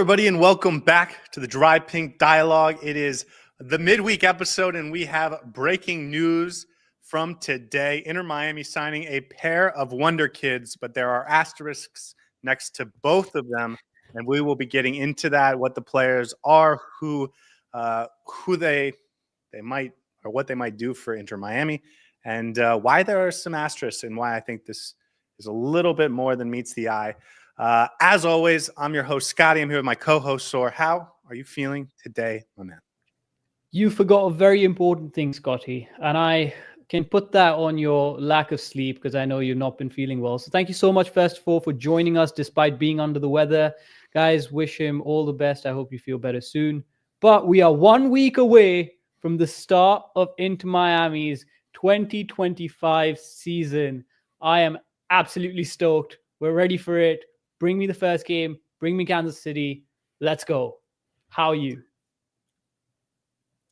everybody, and welcome back to the Dry Pink Dialogue. It is the midweek episode, and we have breaking news from today. Inter Miami signing a pair of wonder kids, but there are asterisks next to both of them, and we will be getting into that, what the players are, who they might, or what they might do for Inter Miami, and why there are some asterisks, and why I think this is a little bit more than meets the eye. As always, I'm your host, Scotty. I'm here with my co-host, Saur. How are you feeling today, my man? You forgot a very important thing, Scotty, and I can put that on your lack of sleep because I know you've not been feeling well. So thank you so much, first of all, for joining us despite being under the weather. Guys, wish him all the best. I hope you feel better soon. But we are 1 week away from the start of Inter Miami's 2025 season. I am absolutely stoked. We're ready for it. Bring me the first game. Bring me Kansas City. Let's go. How are you?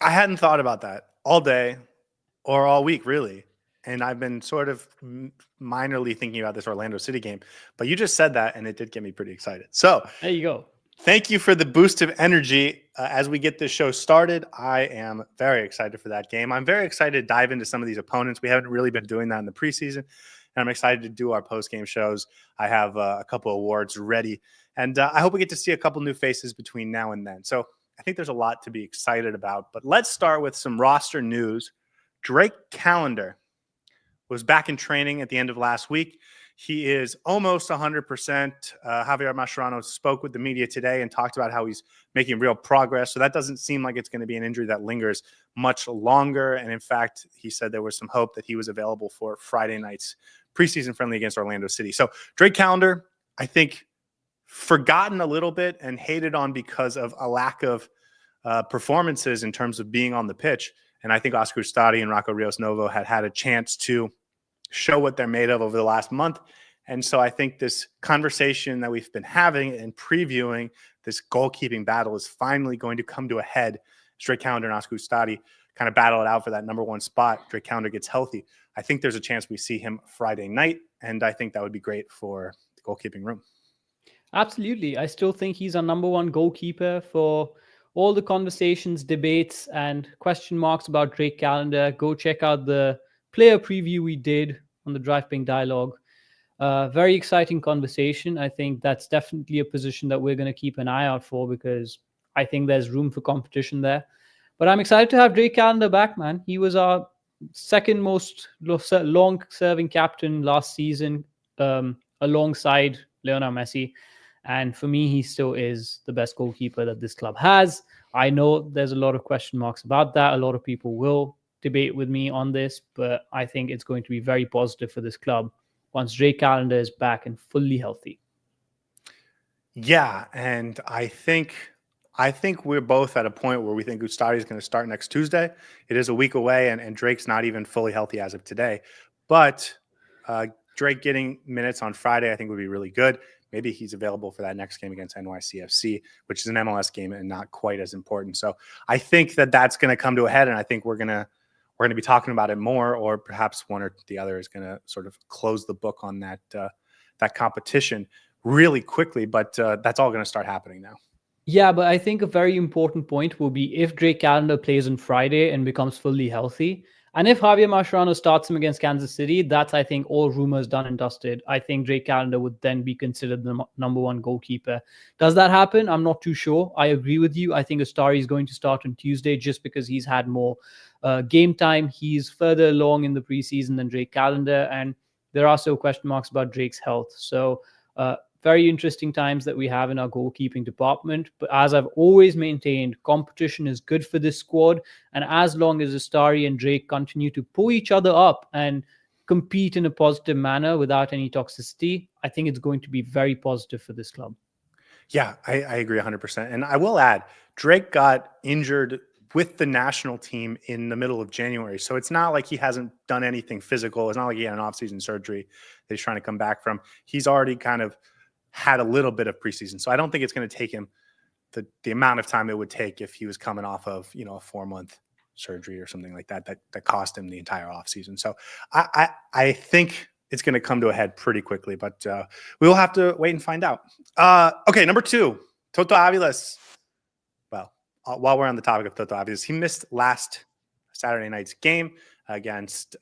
I hadn't thought about that all day or all week, really. And I've been sort of minorly thinking about this Orlando City game. But you just said that, and it did get me pretty excited. So there you go. Thank you for the boost of energy as we get this show started. I am very excited for that game. I'm very excited to dive into some of these opponents. We haven't really been doing that in the preseason. And I'm excited to do our post-game shows. I have a couple of awards ready. And I hope we get to see a couple new faces between now and then. So I think there's a lot to be excited about. But let's start with some roster news. Drake Callender was back in training at the end of last week. He is almost 100%. Javier Mascherano spoke with the media today and talked about how he's making real progress. So that doesn't seem like it's going to be an injury that lingers much longer. And in fact, he said there was some hope that he was available for Friday night's preseason friendly against Orlando City. So Drake Callender, I think, forgotten a little bit and hated on because of a lack of performances in terms of being on the pitch. And I think Oscar Ustadi and Rocco Rios Novo had a chance to show what they're made of over the last month. And so I think this conversation that we've been having and previewing this goalkeeping battle is finally going to come to a head. Drake Callender and Oscar Ustadi kind of battle it out for that number one spot. Drake Callender gets healthy. I think there's a chance we see him Friday night, and I think that would be great for the goalkeeping room. Absolutely. I still think he's our number one goalkeeper. For all the conversations, debates, and question marks about Drake Callender, go check out the player preview we did on the Drive Pink Dialogue. Very exciting conversation. I think that's definitely a position that we're going to keep an eye out for because I think there's room for competition there. But I'm excited to have Drake Callender back, man. He was our second most long-serving captain last season alongside Lionel Messi. And for me, he still is the best goalkeeper that this club has. I know there's a lot of question marks about that. A lot of people will debate with me on this, but I think it's going to be very positive for this club once Drake Callender is back and fully healthy. Yeah, and I think we're both at a point where we think Ustadi is going to start next Tuesday. It is a week away, and Drake's not even fully healthy as of today. But Drake getting minutes on Friday, I think, would be really good. Maybe he's available for that next game against NYCFC, which is an MLS game and not quite as important. So I think that's going to come to a head, and I think we're going to be talking about it more, or perhaps one or the other is going to sort of close the book on that competition really quickly. But that's all going to start happening now. Yeah, but I think a very important point will be if Drake Callender plays on Friday and becomes fully healthy. And if Javier Mascherano starts him against Kansas City, that's, I think, all rumors done and dusted. I think Drake Callender would then be considered the number one goalkeeper. Does that happen? I'm not too sure. I agree with you. I think Ustari is going to start on Tuesday just because he's had more game time. He's further along in the preseason than Drake Callender, and there are still question marks about Drake's health. So very interesting times that we have in our goalkeeping department. But as I've always maintained, competition is good for this squad. And as long as Ustari and Drake continue to pull each other up and compete in a positive manner without any toxicity, I think it's going to be very positive for this club. Yeah, I agree 100%. And I will add, Drake got injured with the national team in the middle of January. So it's not like he hasn't done anything physical. It's not like he had an off-season surgery that he's trying to come back from. He's already kind of had a little bit of preseason. So I don't think it's going to take him the amount of time it would take if he was coming off of, a 4-month surgery or something like that cost him the entire offseason. So I think it's going to come to a head pretty quickly, but we will have to wait and find out. Okay, number 2, Toto Aviles. Well, while we're on the topic of Toto Aviles, he missed last Saturday night's game against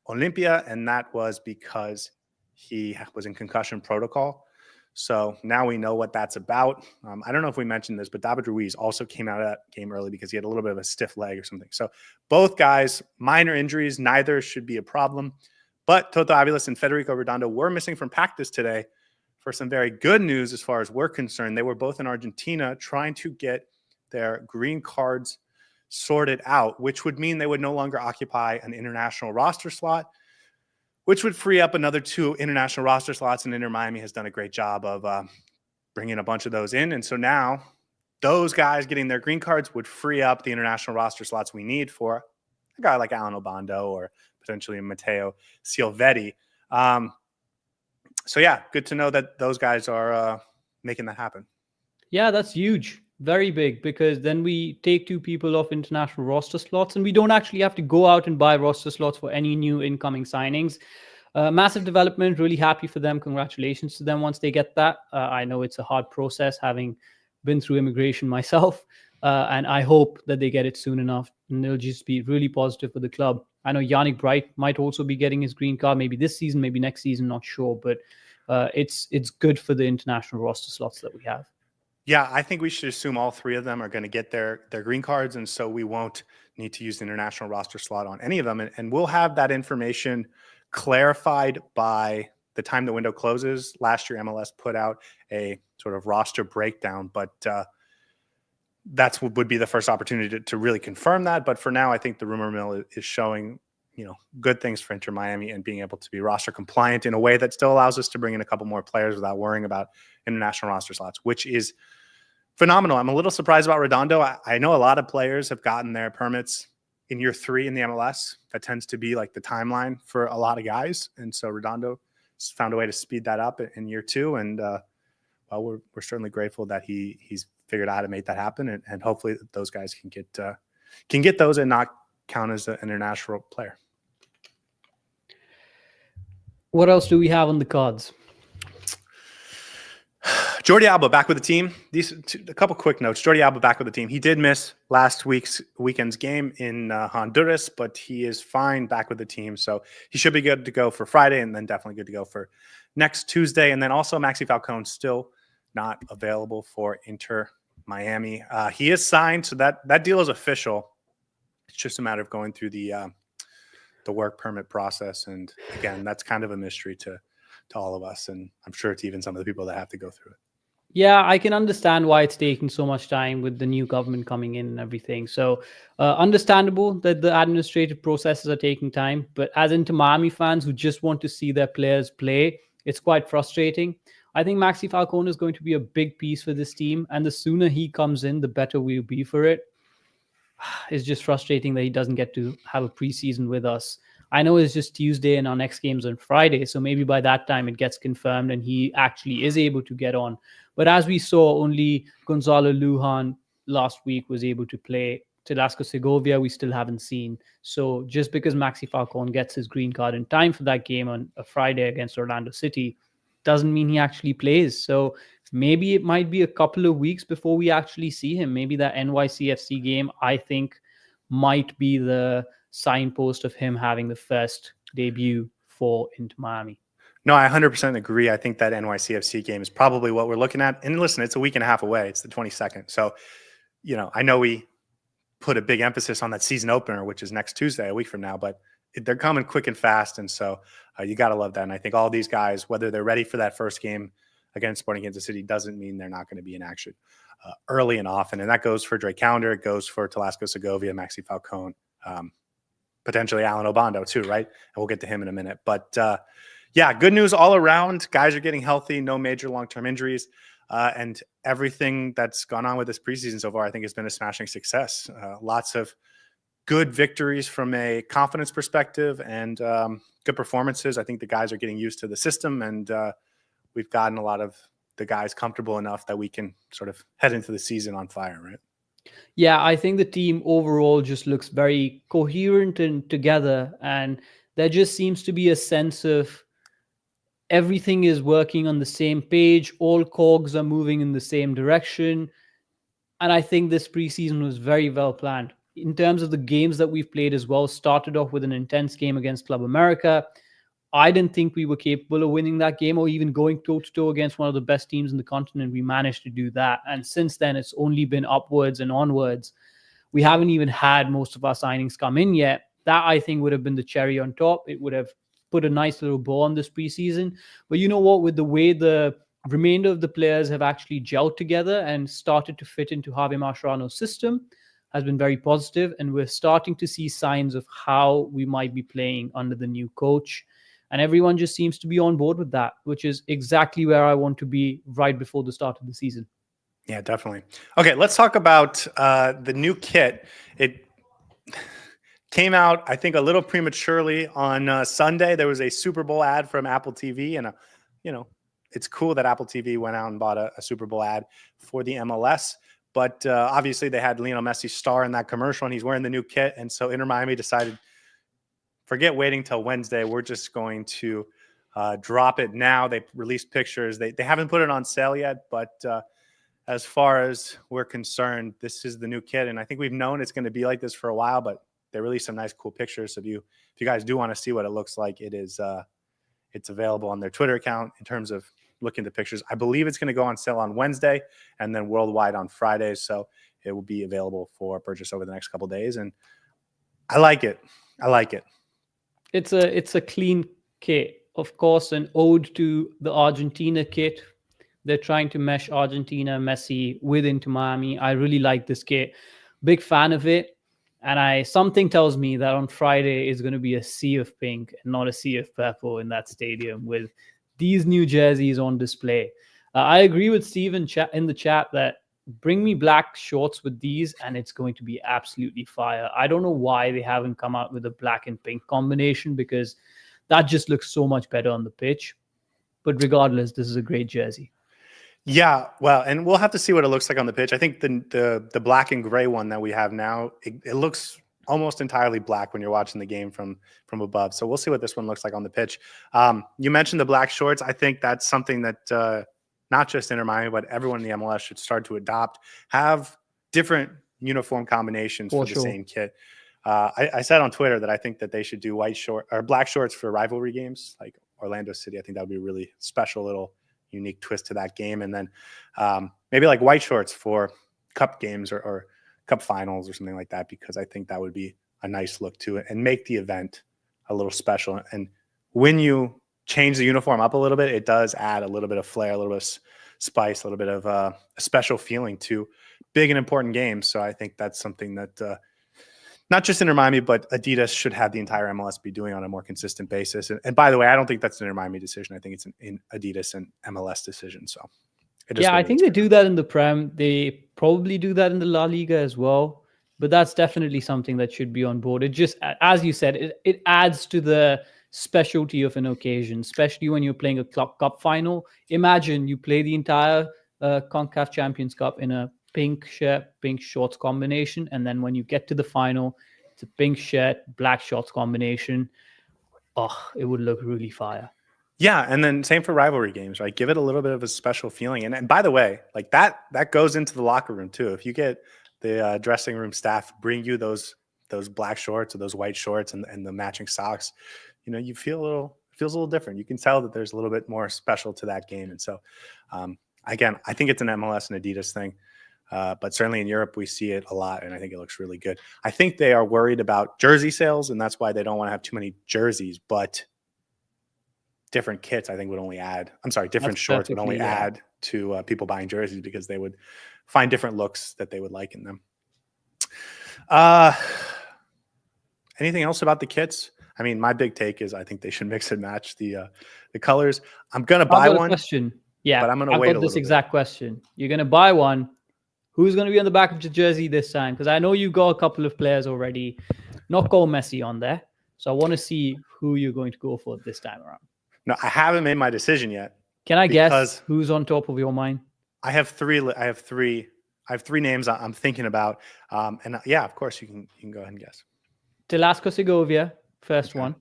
Olympia, and that was because he was in concussion protocol. So now we know what that's about. I don't know if we mentioned this, but David Ruiz also came out of that game early because he had a little bit of a stiff leg or something. So both guys, minor injuries, neither should be a problem. But Toto Aviles and Federico Redondo were missing from practice today for some very good news as far as we're concerned. They were both in Argentina trying to get their green cards sorted out, which would mean they would no longer occupy an international roster slot, which would free up another 2 international roster slots. And Inter Miami has done a great job of bringing a bunch of those in. And so now those guys getting their green cards would free up the international roster slots we need for a guy like Alan Obando or potentially Mateo Silvetti. So, yeah, good to know that those guys are making that happen. Yeah, that's huge. Very big, because then we take 2 people off international roster slots and we don't actually have to go out and buy roster slots for any new incoming signings. Massive development. Really happy for them. Congratulations to them once they get that. I know it's a hard process, having been through immigration myself, and I hope that they get it soon enough, and it'll just be really positive for the club. I know Yannick Bright might also be getting his green card, maybe this season, maybe next season, not sure, but it's good for the international roster slots that we have. Yeah, I think we should assume all 3 of them are going to get their green cards, and so we won't need to use the international roster slot on any of them. And we'll have that information clarified by the time the window closes. Last year, MLS put out a sort of roster breakdown, but that's what would be the first opportunity to really confirm that. But for now, I think the rumor mill is showing, good things for Inter Miami and being able to be roster compliant in a way that still allows us to bring in a couple more players without worrying about international roster slots, which is phenomenal. I'm a little surprised about Redondo. I know a lot of players have gotten their permits in year 3 in the MLS. That tends to be like the timeline for a lot of guys. And so Redondo found a way to speed that up in year 2. And well, we're certainly grateful that he's figured out how to make that happen. And hopefully those guys can get those and not count as an international player. What else do we have on the cards? Jordi Alba back with the team. A couple quick notes. Jordi Alba back with the team. He did miss last weekend's game in Honduras, but he is fine back with the team. So he should be good to go for Friday, and then definitely good to go for next Tuesday. And then also Maxi Falcone still not available for Inter Miami. He is signed, so that deal is official. It's just a matter of going through the work permit process. And again, that's kind of a mystery to all of us. And I'm sure it's even some of the people that have to go through it. Yeah, I can understand why it's taking so much time with the new government coming in and everything. So understandable that the administrative processes are taking time. But as Inter Miami fans who just want to see their players play, it's quite frustrating. I think Maxi Falcone is going to be a big piece for this team. And the sooner he comes in, the better we'll be for it. It's just frustrating that he doesn't get to have a preseason with us. I know it's just Tuesday and our next game's on Friday, so maybe by that time it gets confirmed and he actually is able to get on. But as we saw, only Gonzalo Lujan last week was able to play. Telasco Segovia, we still haven't seen. So just because Maxi Falcone gets his green card in time for that game on a Friday against Orlando City doesn't mean he actually plays. So maybe it might be a couple of weeks before we actually see him. Maybe that NYCFC game, I think, might be the signpost of him having the first debut for Inter Miami. No, I 100% agree. I think that NYCFC game is probably what we're looking at. And listen, it's a week and a half away. It's the 22nd. So, I know we put a big emphasis on that season opener, which is next Tuesday, a week from now, but they're coming quick and fast. And so you got to love that. And I think all these guys, whether they're ready for that first game against Sporting Kansas City, doesn't mean they're not going to be in action early and often. And that goes for Drake Calendar. It goes for Telasco Segovia, Maxi Falcone, potentially Alan Obando too, right? And we'll get to him in a minute. But yeah, good news all around. Guys are getting healthy, no major long-term injuries. And everything that's gone on with this preseason so far, I think has been a smashing success. Lots of good victories from a confidence perspective and good performances. I think the guys are getting used to the system, and we've gotten a lot of the guys comfortable enough that we can sort of head into the season on fire, right? Yeah, I think the team overall just looks very coherent and together, and there just seems to be a sense of everything is working on the same page. All cogs are moving in the same direction. And I think this preseason was very well planned. In terms of the games that we've played as well, started off with an intense game against Club America. I didn't think we were capable of winning that game or even going toe-to-toe against one of the best teams in the continent. We managed to do that. And since then, it's only been upwards and onwards. We haven't even had most of our signings come in yet. That, I think, would have been the cherry on top. It would have put a nice little bow on this preseason. But you know what? With the way the remainder of the players have actually gelled together and started to fit into Javi Mascherano's system has been very positive, and we're starting to see signs of how we might be playing under the new coach. And everyone just seems to be on board with that, which is exactly where I want to be right before the start of the season. Yeah, definitely. Okay, let's talk about the new kit. It came out, I think, a little prematurely on Sunday. There was a Super Bowl ad from Apple TV, and it's cool that Apple TV went out and bought a Super Bowl ad for the MLS. But obviously, they had Lionel Messi star in that commercial, and he's wearing the new kit. And so Inter Miami decided, forget waiting till Wednesday. We're just going to drop it now. They released pictures. They haven't put it on sale yet, but as far as we're concerned, this is the new kit. And I think we've known it's going to be like this for a while, but they released some nice, cool pictures. So if you guys do want to see what it looks like, it's available on their Twitter account in terms of looking at the pictures. I believe it's going to go on sale on Wednesday and then worldwide on Friday. So it will be available for purchase over the next couple of days. And I like it. It's a clean kit, of course, an ode to the Argentina kit. They're trying to mesh Argentina, Messi with Inter Miami. I really like this kit. Big fan of it. And something tells me that on Friday is going to be a sea of pink and not a sea of purple in that stadium with these new jerseys on display. I agree with Steve in the chat that bring me black shorts with these and it's going to be absolutely fire. I don't know why they haven't come out with a black and pink combination, because that just looks so much better on the pitch. But regardless, this is a great jersey. Yeah, well, and we'll have to see what it looks like on the pitch. I think the black and gray one that we have now, it looks almost entirely black when you're watching the game from above. So we'll see what this one looks like on the pitch. You mentioned the black shorts. I think that's something that not just Inter Miami, but everyone in the MLS should start to adopt. Have different uniform combinations for the same kit. I said on Twitter that I think that they should do black shorts for rivalry games like Orlando City. I think that would be a really special little unique twist to that game. And then maybe like white shorts for cup games or cup finals or something like that, because I think that would be a nice look to it and make the event a little special. And when you change the uniform up a little bit, it does add a little bit of flair, a little bit of spice, a little bit of a special feeling to big and important games. So I think that's something that not just Inter Miami, but Adidas should have the entire MLS be doing on a more consistent basis. And by the way, I don't think that's an Inter Miami decision. I think it's an Adidas and MLS decision. So I think they do that in the Prem. They probably do that in the La Liga as well. But that's definitely something that should be on board. It just, as you said, it adds to the specialty of an occasion, especially when you're playing a cup final. Imagine you play the entire CONCACAF Champions Cup in a pink shirt, pink shorts combination. And then when you get to the final, it's a pink shirt, black shorts combination. Oh, it would look really fire. Yeah, and then same for rivalry games, right? Give it a little bit of a special feeling. And by the way, like that goes into the locker room too. If you get the dressing room staff bring you those black shorts or those white shorts and the matching socks, you feel it feels a little different. You can tell that there's a little bit more special to that game. And so, again, I think it's an MLS and Adidas thing. But certainly in Europe, we see it a lot, and I think it looks really good. I think they are worried about jersey sales, and that's why they don't want to have too many jerseys. But different kits, I think, would only add. I'm sorry, different shorts would only add to people buying jerseys, because they would find different looks that they would like in them. Anything else about the kits? I mean, my big take is I think they should mix and match the colors. I'm gonna buy one. Question. Yeah, but I'm gonna wait a little this exact question. You're gonna buy one. Who's going to be on the back of your jersey this time? Because I know you got a couple of players already. Not go Messi on there. So I want to see who you're going to go for this time around. No, I haven't made my decision yet. Can I guess who's on top of your mind? I have three names I'm thinking about. And yeah, of course you can go ahead and guess. Telasco Segovia, first one.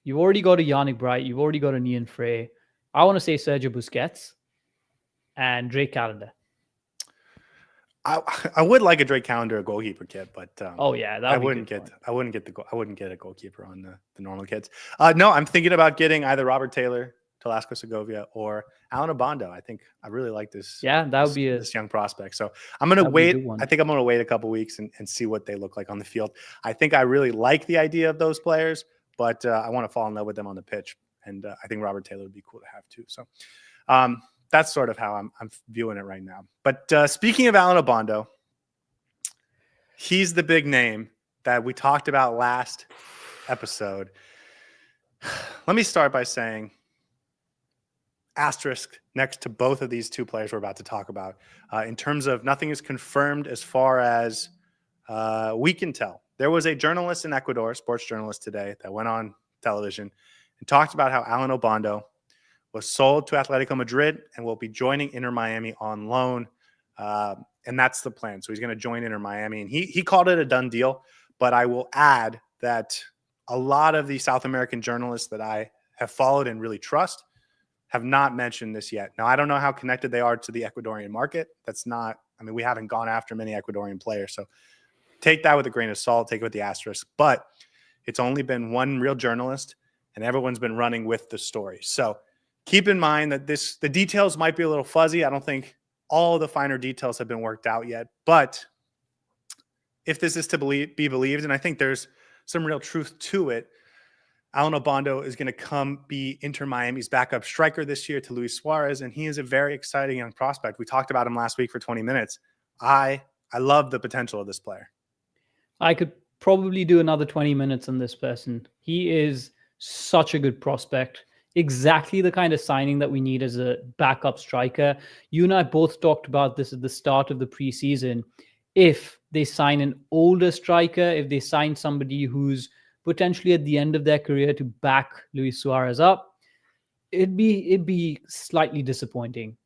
You've already got a Yannick Bright. You've already got a Nian Frey. I want to say Sergio Busquets and Drake Callender. I would like a Drake Callender goalkeeper kit, but Oh yeah, I wouldn't get a goalkeeper on the normal kits. No, I'm thinking about getting either Robert Taylor, Talasco Segovia, or Alan Obando. I think I really like this. Yeah, that would be this young prospect. So I'm gonna wait. One. I think I'm gonna wait a couple weeks and see what they look like on the field. I think I really like the idea of those players, but I want to fall in love with them on the pitch, and I think Robert Taylor would be cool to have too. So. That's sort of how I'm viewing it right now. But speaking of Alan Obando, he's the big name that we talked about last episode. Let me start by saying asterisk next to both of these two players we're about to talk about. In terms of nothing is confirmed as far as we can tell. There was a journalist in Ecuador, sports journalist today, that went on television and talked about how Alan Obando was sold to Atletico Madrid and will be joining Inter Miami on loan. And that's the plan. So he's going to join Inter Miami. And he called it a done deal. But I will add that a lot of the South American journalists that I have followed and really trust have not mentioned this yet. Now, I don't know how connected they are to the Ecuadorian market. We haven't gone after many Ecuadorian players. So take that with a grain of salt, take it with the asterisk. But it's only been one real journalist, and everyone's been running with the story. So keep in mind that the details might be a little fuzzy. I don't think all the finer details have been worked out yet. But if this is to be believed, and I think there's some real truth to it, Alan Obando is going to come be Inter Miami's backup striker this year to Luis Suarez, and he is a very exciting young prospect. We talked about him last week for 20 minutes. I love the potential of this player. I could probably do another 20 minutes on this person. He is such a good prospect. Exactly the kind of signing that we need as a backup striker. You and I both talked about this at the start of the preseason. If they sign an older striker, if they sign somebody who's potentially at the end of their career to back Luis Suarez up, it'd be slightly disappointing.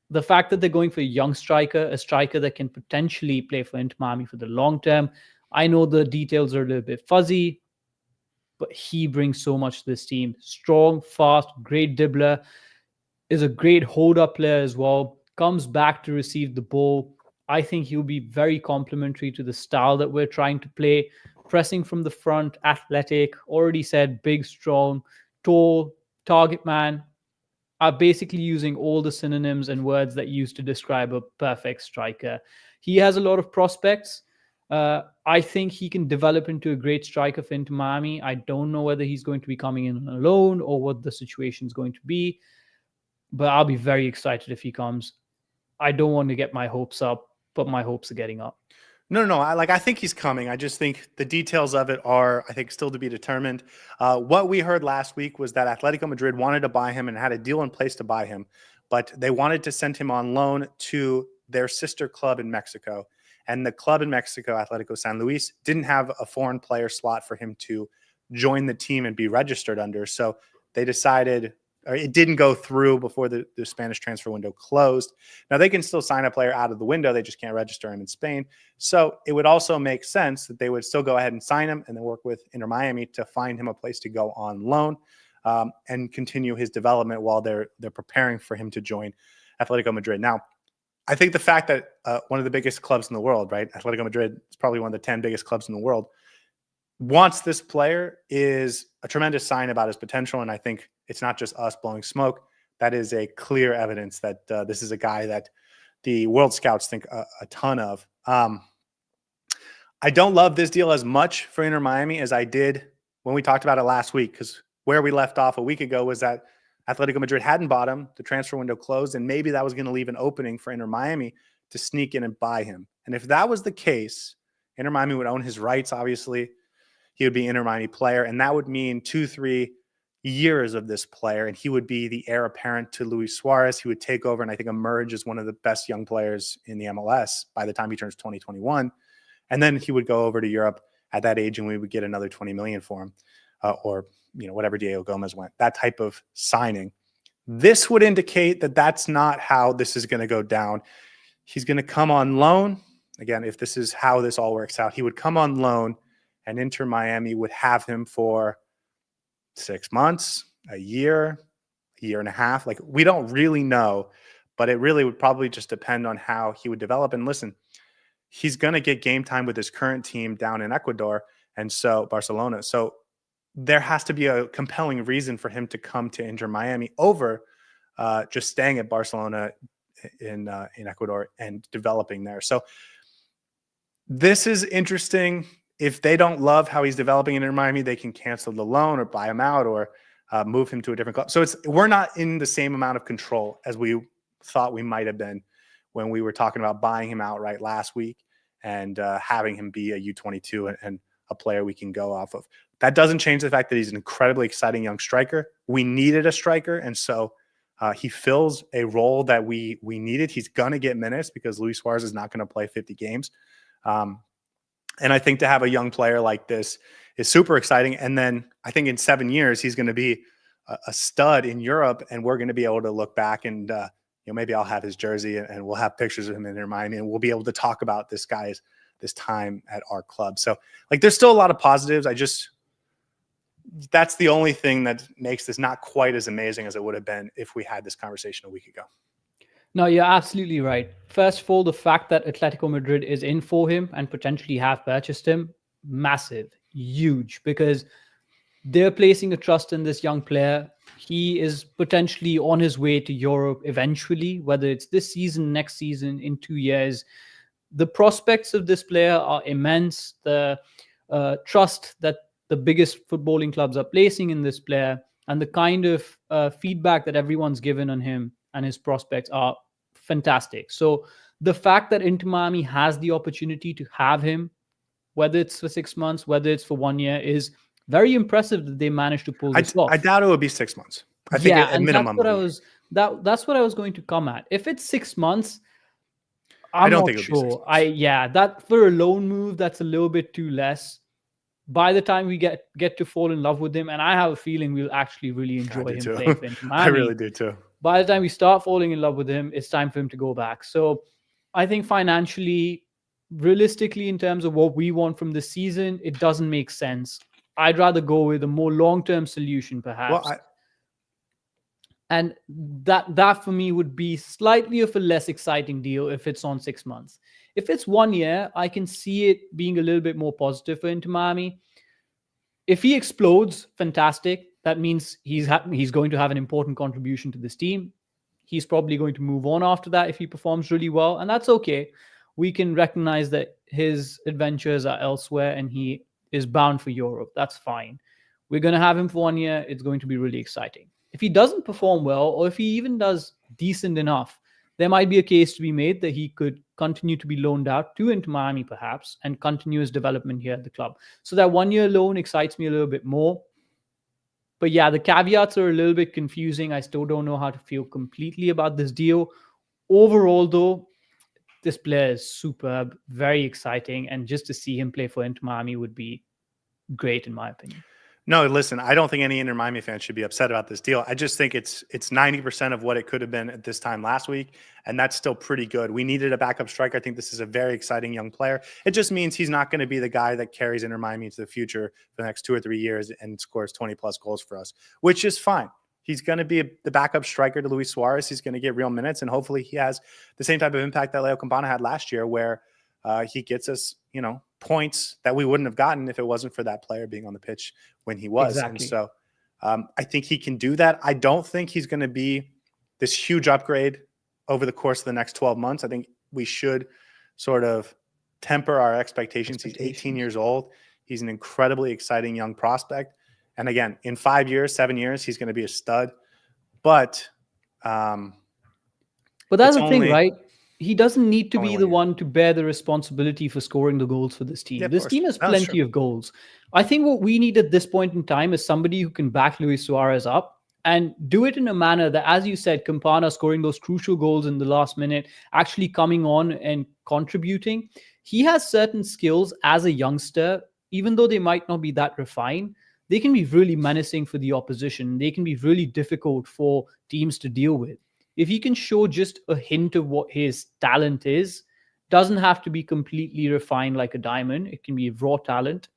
The fact that they're going for a young striker, a striker that can potentially play for Inter Miami for the long term. I know the details are a little bit fuzzy, but he brings so much to this team. Strong, fast, great dribbler, is a great hold-up player as well, comes back to receive the ball. I think he'll be very complementary to the style that we're trying to play. Pressing from the front, athletic, already said big, strong, tall, target man. Are basically using all the synonyms and words that used to describe a perfect striker. He has a lot of prospects. I think he can develop into a great striker for Inter Miami. I don't know whether he's going to be coming in alone or what the situation is going to be, but I'll be very excited if he comes. I don't want to get my hopes up, but my hopes are getting up. No. I think he's coming. I just think the details of it are, I think, still to be determined. What we heard last week was that Atletico Madrid wanted to buy him and had a deal in place to buy him, but they wanted to send him on loan to their sister club in Mexico. And the club in Mexico, Atletico San Luis, didn't have a foreign player slot for him to join the team and be registered under. So they decided, or it didn't go through before the Spanish transfer window closed. Now, they can still sign a player out of the window. They just can't register him in Spain. So it would also make sense that they would still go ahead and sign him and then work with Inter Miami to find him a place to go on loan and continue his development while they're preparing for him to join Atletico Madrid. Now, I think the fact that one of the biggest clubs in the world, right, Atletico Madrid is probably one of the 10 biggest clubs in the world, wants this player is a tremendous sign about his potential. And I think it's not just us blowing smoke. That is a clear evidence that this is a guy that the world scouts think a ton of. I don't love this deal as much for Inter Miami as I did when we talked about it last week, because where we left off a week ago was that Atletico Madrid hadn't bought him, the transfer window closed, and maybe that was going to leave an opening for Inter Miami to sneak in and buy him. And if that was the case, Inter Miami would own his rights, obviously. He would be an Inter Miami player, and that would mean 2-3 years of this player, and he would be the heir apparent to Luis Suarez. He would take over and I think emerge as one of the best young players in the MLS by the time he turns 2021. And then he would go over to Europe at that age, and we would get another 20 million for him, or whatever Diego Gomez went, that type of signing. This would indicate that that's not how this is going to go down. He's going to come on loan. Again, if this is how this all works out, he would come on loan, and Inter Miami would have him for 6 months, a year and a half. Like, we don't really know, but it really would probably just depend on how he would develop. And listen, he's going to get game time with his current team down in Ecuador, and so Barcelona. So there has to be a compelling reason for him to come to Inter Miami over just staying at Barcelona in Ecuador and developing there. So this is interesting. If they don't love how he's developing in Inter Miami, they can cancel the loan or buy him out or move him to a different club. So we're not in the same amount of control as we thought we might have been when we were talking about buying him outright last week and having him be a U22 and a player we can go off of. That doesn't change the fact that he's an incredibly exciting young striker. We needed a striker, and so he fills a role that we needed. He's going to get minutes because Luis Suarez is not going to play 50 games. And I think to have a young player like this is super exciting. And then I think in 7 years, he's going to be a stud in Europe, and we're going to be able to look back and maybe I'll have his jersey and we'll have pictures of him in Miami, and we'll be able to talk about this time at our club. So like, there's still a lot of positives. That's the only thing that makes this not quite as amazing as it would have been if we had this conversation a week ago. No, you're absolutely right. First of all, the fact that Atletico Madrid is in for him and potentially have purchased him, massive, huge, because they're placing a trust in this young player. He is potentially on his way to Europe eventually, whether it's this season, next season, in 2 years. The prospects of this player are immense. The trust that the biggest footballing clubs are placing in this player and the kind of feedback that everyone's given on him and his prospects are fantastic. So the fact that Inter Miami has the opportunity to have him, whether it's for 6 months, whether it's for 1 year, is very impressive that they managed to pull this off. I doubt it would be 6 months. I think at minimum. That's what I was going to come at. If it's 6 months, I don't think it would be 6 months. That for a loan move, that's a little bit too less. By the time we get to fall in love with him, and I have a feeling we'll actually really enjoy him playing for Inter Miami. I really do too. By the time we start falling in love with him, it's time for him to go back. So I think financially, realistically, in terms of what we want from this season, it doesn't make sense. I'd rather go with a more long-term solution, perhaps. And that for me would be slightly of a less exciting deal if it's on 6 months. If it's 1 year, I can see it being a little bit more positive for Inter Miami. If he explodes, fantastic. That means he's going to have an important contribution to this team. He's probably going to move on after that if he performs really well, and that's okay. We can recognize that his adventures are elsewhere and he is bound for Europe. That's fine. We're going to have him for 1 year. It's going to be really exciting. If he doesn't perform well, or if he even does decent enough, there might be a case to be made that he could continue to be loaned out to Inter Miami, perhaps, and continue his development here at the club. So that 1 year loan excites me a little bit more. But yeah, the caveats are a little bit confusing. I still don't know how to feel completely about this deal. Overall, though, this player is superb, very exciting, and just to see him play for Inter Miami would be great, in my opinion. No, listen, I don't think any Inter Miami fan should be upset about this deal. I just think it's 90% of what it could have been at this time last week, and that's still pretty good. We needed a backup striker. I think this is a very exciting young player. It just means he's not going to be the guy that carries Inter Miami into the future for the next 2 or 3 years and scores 20-plus goals for us, which is fine. He's going to be the backup striker to Luis Suarez. He's going to get real minutes, and hopefully he has the same type of impact that Leo Campana had last year, where he gets us, points that we wouldn't have gotten if it wasn't for that player being on the pitch when he was. Exactly. And so I think he can do that. I don't think he's going to be this huge upgrade over the course of the next 12 months. I think we should sort of temper our expectations. He's 18 years old. He's an incredibly exciting young prospect. And again, in 5 years, 7 years, he's going to be a stud. But that's the thing, right? He doesn't need to be the one to bear the responsibility for scoring the goals for this team. This team has plenty of goals. I think what we need at this point in time is somebody who can back Luis Suarez up and do it in a manner that, as you said, Campana scoring those crucial goals in the last minute, actually coming on and contributing. He has certain skills as a youngster, even though they might not be that refined. They can be really menacing for the opposition. They can be really difficult for teams to deal with. If he can show just a hint of what his talent is, doesn't have to be completely refined like a diamond. It can be raw talent.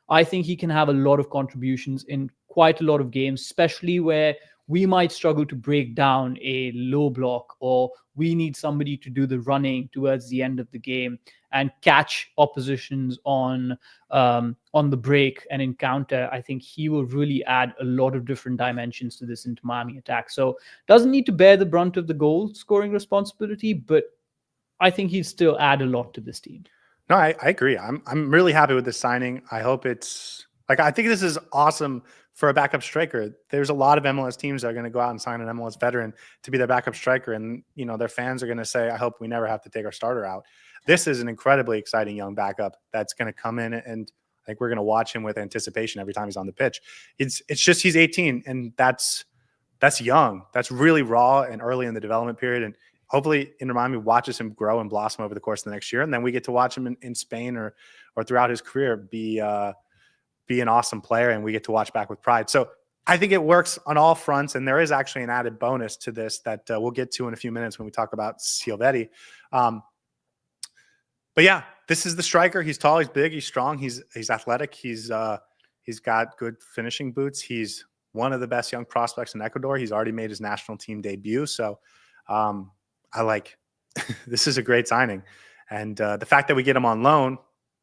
I think he can have a lot of contributions in quite a lot of games, especially where we might struggle to break down a low block, or we need somebody to do the running towards the end of the game and catch oppositions on the break and encounter. I think he will really add a lot of different dimensions to this Inter Miami attack. So doesn't need to bear the brunt of the goal scoring responsibility, but I think he'd still add a lot to this team. No, I agree. I'm really happy with this signing. I hope it's like, I think this is awesome for a backup striker. There's a lot of MLS teams that are going to go out and sign an MLS veteran to be their backup striker. And, you know, their fans are going to say, I hope we never have to take our starter out. This is an incredibly exciting young backup that's going to come in, and I think we're going to watch him with anticipation every time he's on the pitch. It's just, he's 18, and that's young. That's really raw and early in the development period. And hopefully Inter Miami watches him grow and blossom over the course of the next year. And then we get to watch him in Spain or throughout his career be an awesome player, and we get to watch back with pride. So I think it works on all fronts. And there is actually an added bonus to this that we'll get to in a few minutes when we talk about Silvetti. But yeah, this is the striker. He's tall, he's big, he's strong, he's athletic. He's got good finishing boots. He's one of the best young prospects in Ecuador. He's already made his national team debut. So I like this is a great signing. And the fact that we get him on loan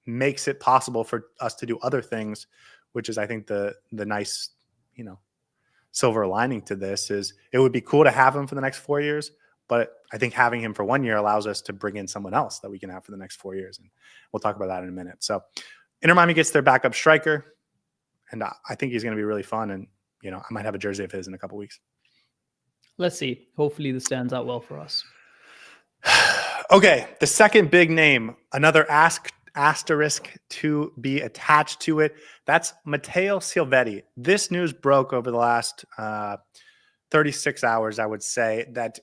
makes it possible for us to do other things, which is, I think, the nice, you know, silver lining to this is it would be cool to have him for the next 4 years. But I think having him for 1 year allows us to bring in someone else that we can have for the next 4 years. And we'll talk about that in a minute. So Inter Miami gets their backup striker, and I think he's going to be really fun. And, you know, I might have a jersey of his in a couple weeks. Let's see. Hopefully this stands out well for us. Okay, the second big name, another asterisk to be attached to it. That's Mateo Silvetti. This news broke over the last 36 hours, I would say, that,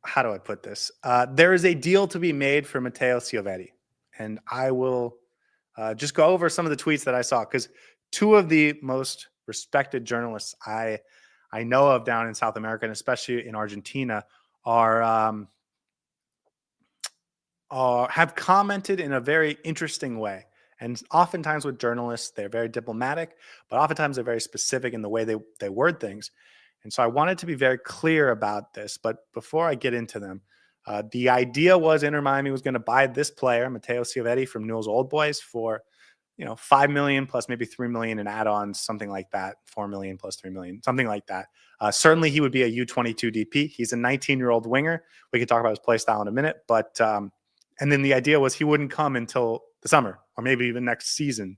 how do I put this? There is a deal to be made for Mateo Silvetti. And I will just go over some of the tweets that I saw, because two of the most respected journalists I know of down in South America, and especially in Argentina, have commented in a very interesting way. And oftentimes with journalists, they're very diplomatic, but oftentimes they're very specific in the way they word things. And so I wanted to be very clear about this. But before I get into them, the idea was Inter Miami was going to buy this player, Mateo Silvetti, from Newell's Old Boys for, you know, $5 million plus maybe $3 million in add-ons, something like that. $4 million plus $3 million, something like that. Certainly he would be a U22 DP. He's a 19-year-old winger. We can talk about his play style in a minute, but and then the idea was he wouldn't come until the summer or maybe even next season.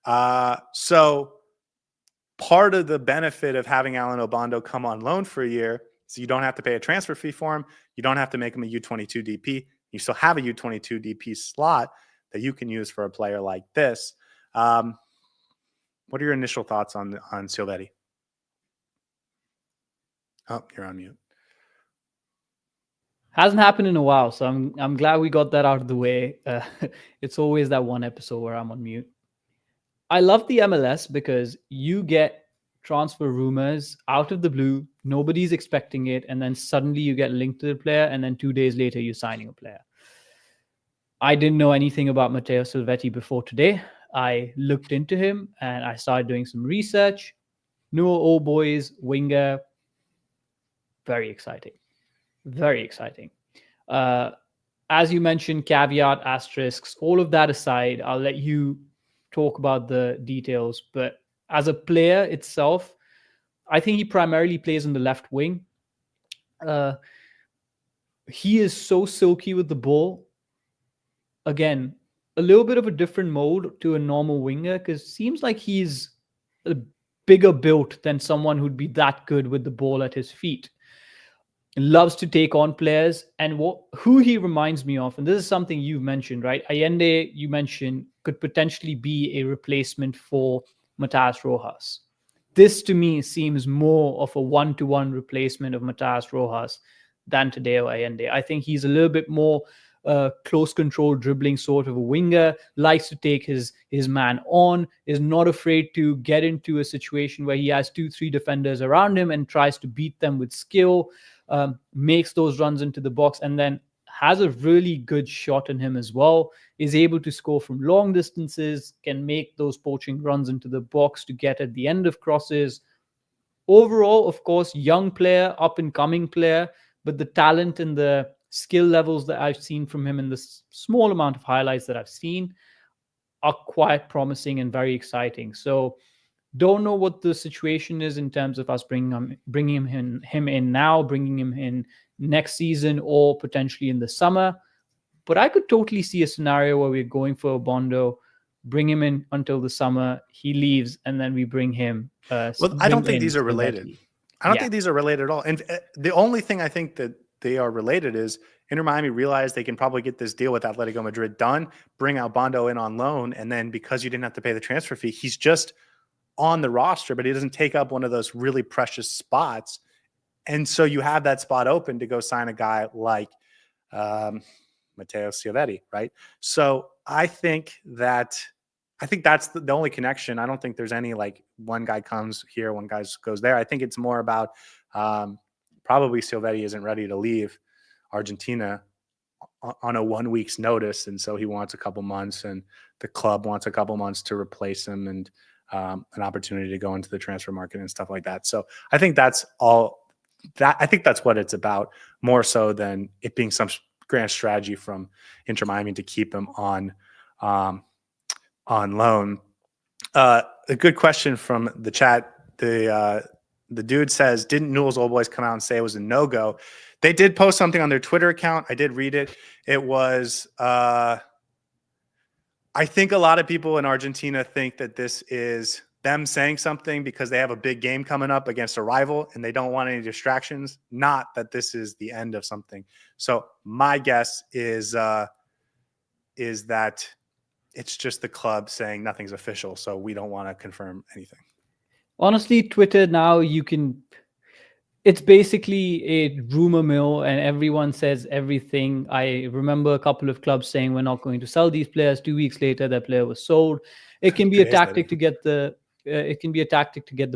So part of the benefit of having Alan Obando come on loan for a year is you don't have to pay a transfer fee for him. You don't have to make him a U22 DP. You still have a U22 DP slot that you can use for a player like this. What are your initial thoughts on Silvetti? Oh, you're on mute. Hasn't happened in a while, so I'm glad we got that out of the way. It's always that one episode where I'm on mute. I love the MLS because you get transfer rumors out of the blue. Nobody's expecting it. And then suddenly you get linked to the player. And then 2 days later, you're signing a player. I didn't know anything about Mateo Silvetti before today. I looked into him and I started doing some research. Newell Old Boys, winger. Very exciting. Very exciting. As you mentioned, caveat, asterisks, all of that aside, I'll let you talk about the details. But as a player itself, I think he primarily plays on the left wing. He is so silky with the ball. Again, a little bit of a different mold to a normal winger, because it seems like he's a bigger built than someone who'd be that good with the ball at his feet. Loves to take on players, and who he reminds me of, and this is something you've mentioned, right? Allende, you mentioned, could potentially be a replacement for Matías Rojas. This to me seems more of a one-to-one replacement of Matías Rojas than Tadeo Allende. I think he's a little bit more close control dribbling sort of a winger, likes to take his man on, is not afraid to get into a situation where he has 2-3 defenders around him and tries to beat them with skill. Makes those runs into the box, and then has a really good shot in him as well, is able to score from long distances, can make those poaching runs into the box to get at the end of crosses. Overall, of course, young player, up and coming player, but the talent and the skill levels that I've seen from him in the small amount of highlights that I've seen are quite promising and very exciting. So don't know what the situation is in terms of us bringing him in now, bringing him in next season, or potentially in the summer. But I could totally see a scenario where we're going for Obando, bring him in until the summer, he leaves, and then we bring him. Well, I don't think these are related. Silvetti. I don't think these are related at all. And the only thing I think that they are related is Inter Miami realized they can probably get this deal with Atletico Madrid done, bring Obando in on loan, and then because you didn't have to pay the transfer fee, he's just on the roster, but he doesn't take up one of those really precious spots. And so you have that spot open to go sign a guy like Mateo Silvetti, right? So I think that's the only connection. I don't think there's any like one guy comes here, one guy goes there. I think it's more about probably Silvetti isn't ready to leave Argentina on a 1 week's notice. And so he wants a couple months and the club wants a couple months to replace him and an opportunity to go into the transfer market and stuff like that. So I think that's all that. I think that's what it's about more so than it being some grand strategy from Inter Miami to keep him on loan. A good question from the chat. The dude says, didn't Newell's Old Boys come out and say it was a no-go? They did post something on their Twitter account. I did read it. It was, I think a lot of people in Argentina think that this is them saying something because they have a big game coming up against a rival and they don't want any distractions, not that this is the end of something. So my guess is that it's just the club saying nothing's official, so we don't want to confirm anything. Honestly, Twitter now, it's basically a rumor mill and everyone says everything. I remember a couple of clubs saying we're not going to sell these players. 2 weeks later, that player was sold. It can be a tactic to get the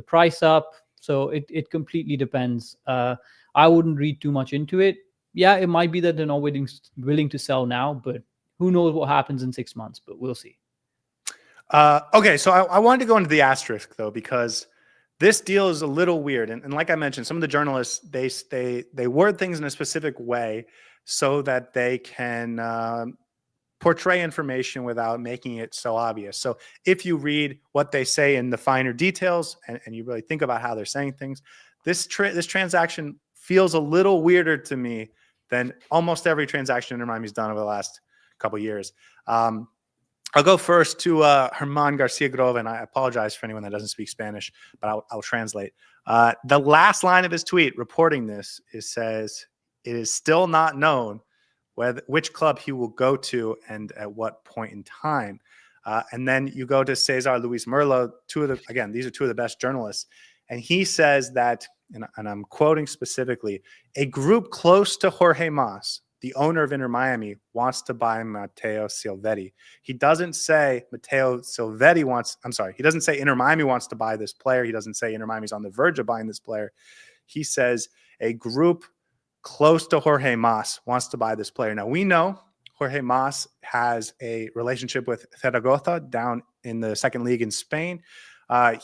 price up. So it completely depends. I wouldn't read too much into it. Yeah, it might be that they're not willing to sell now, but who knows what happens in 6 months, but we'll see. Okay, so I wanted to go into the asterisk, though, because this deal is a little weird. And like I mentioned, some of the journalists, they word things in a specific way so that they can portray information without making it so obvious. So if you read what they say in the finer details and you really think about how they're saying things, this transaction feels a little weirder to me than almost every transaction Inter Miami's done over the last couple of years. I'll go first to Herman Garcia Grove, and I apologize for anyone that doesn't speak Spanish, but I'll translate. The last line of his tweet reporting this, it says, it is still not known which club he will go to and at what point in time. And then you go to Cesar Luis Merlo, these are two of the best journalists, and he says that, and I'm quoting specifically, a group close to Jorge Mas, the owner of Inter Miami, wants to buy Mateo Silvetti. He doesn't say he doesn't say Inter Miami wants to buy this player. He doesn't say Inter Miami's on the verge of buying this player. He says a group close to Jorge Mas wants to buy this player. Now, we know Jorge Mas has a relationship with Zaragoza down in the second league in Spain.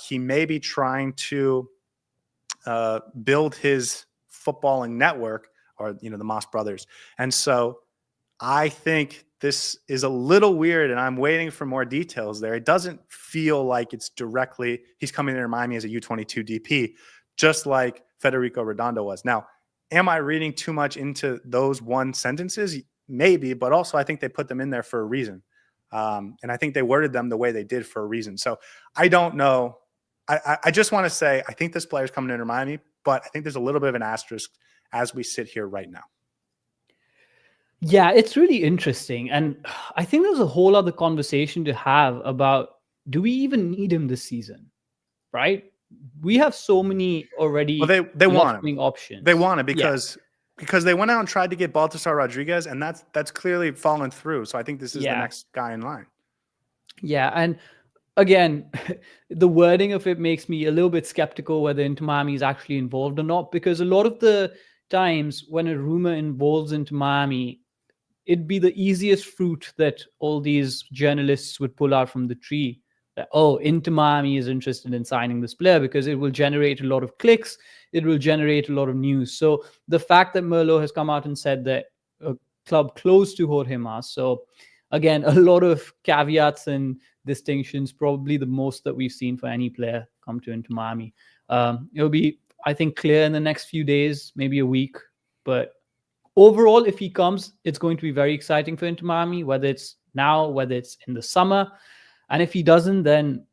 He may be trying to build his footballing network, or the Mas brothers. And so I think this is a little weird, and I'm waiting for more details there. It doesn't feel like it's directly he's coming to Miami as a U22 DP, just like Federico Redondo was. Now, am I reading too much into those one sentences? Maybe, but also I think they put them in there for a reason. And I think they worded them the way they did for a reason. So I don't know. I just want to say I think this player's coming to Inter Miami, but I think there's a little bit of an asterisk as we sit here right now. Yeah, it's really interesting. And I think there's a whole other conversation to have about, do we even need him this season? Right? We have so many already. Well, they want him. Options. They want it because they went out and tried to get Baltasar Rodriguez, and that's clearly fallen through. So I think this is the next guy in line. Yeah, and again, the wording of it makes me a little bit skeptical whether Inter Miami is actually involved or not, because a lot of the times when a rumor involves Inter Miami, it'd be the easiest fruit that all these journalists would pull out from the tree. That, oh, Inter Miami is interested in signing this player because it will generate a lot of clicks. It will generate a lot of news. So the fact that Merlot has come out and said that a club close to Jorge Mas, so again, a lot of caveats and distinctions, probably the most that we've seen for any player come to Inter Miami. It'll be, I think, clear in the next few days, maybe a week. But overall, if he comes, it's going to be very exciting for Inter Miami, whether it's now, whether it's in the summer. And if he doesn't, then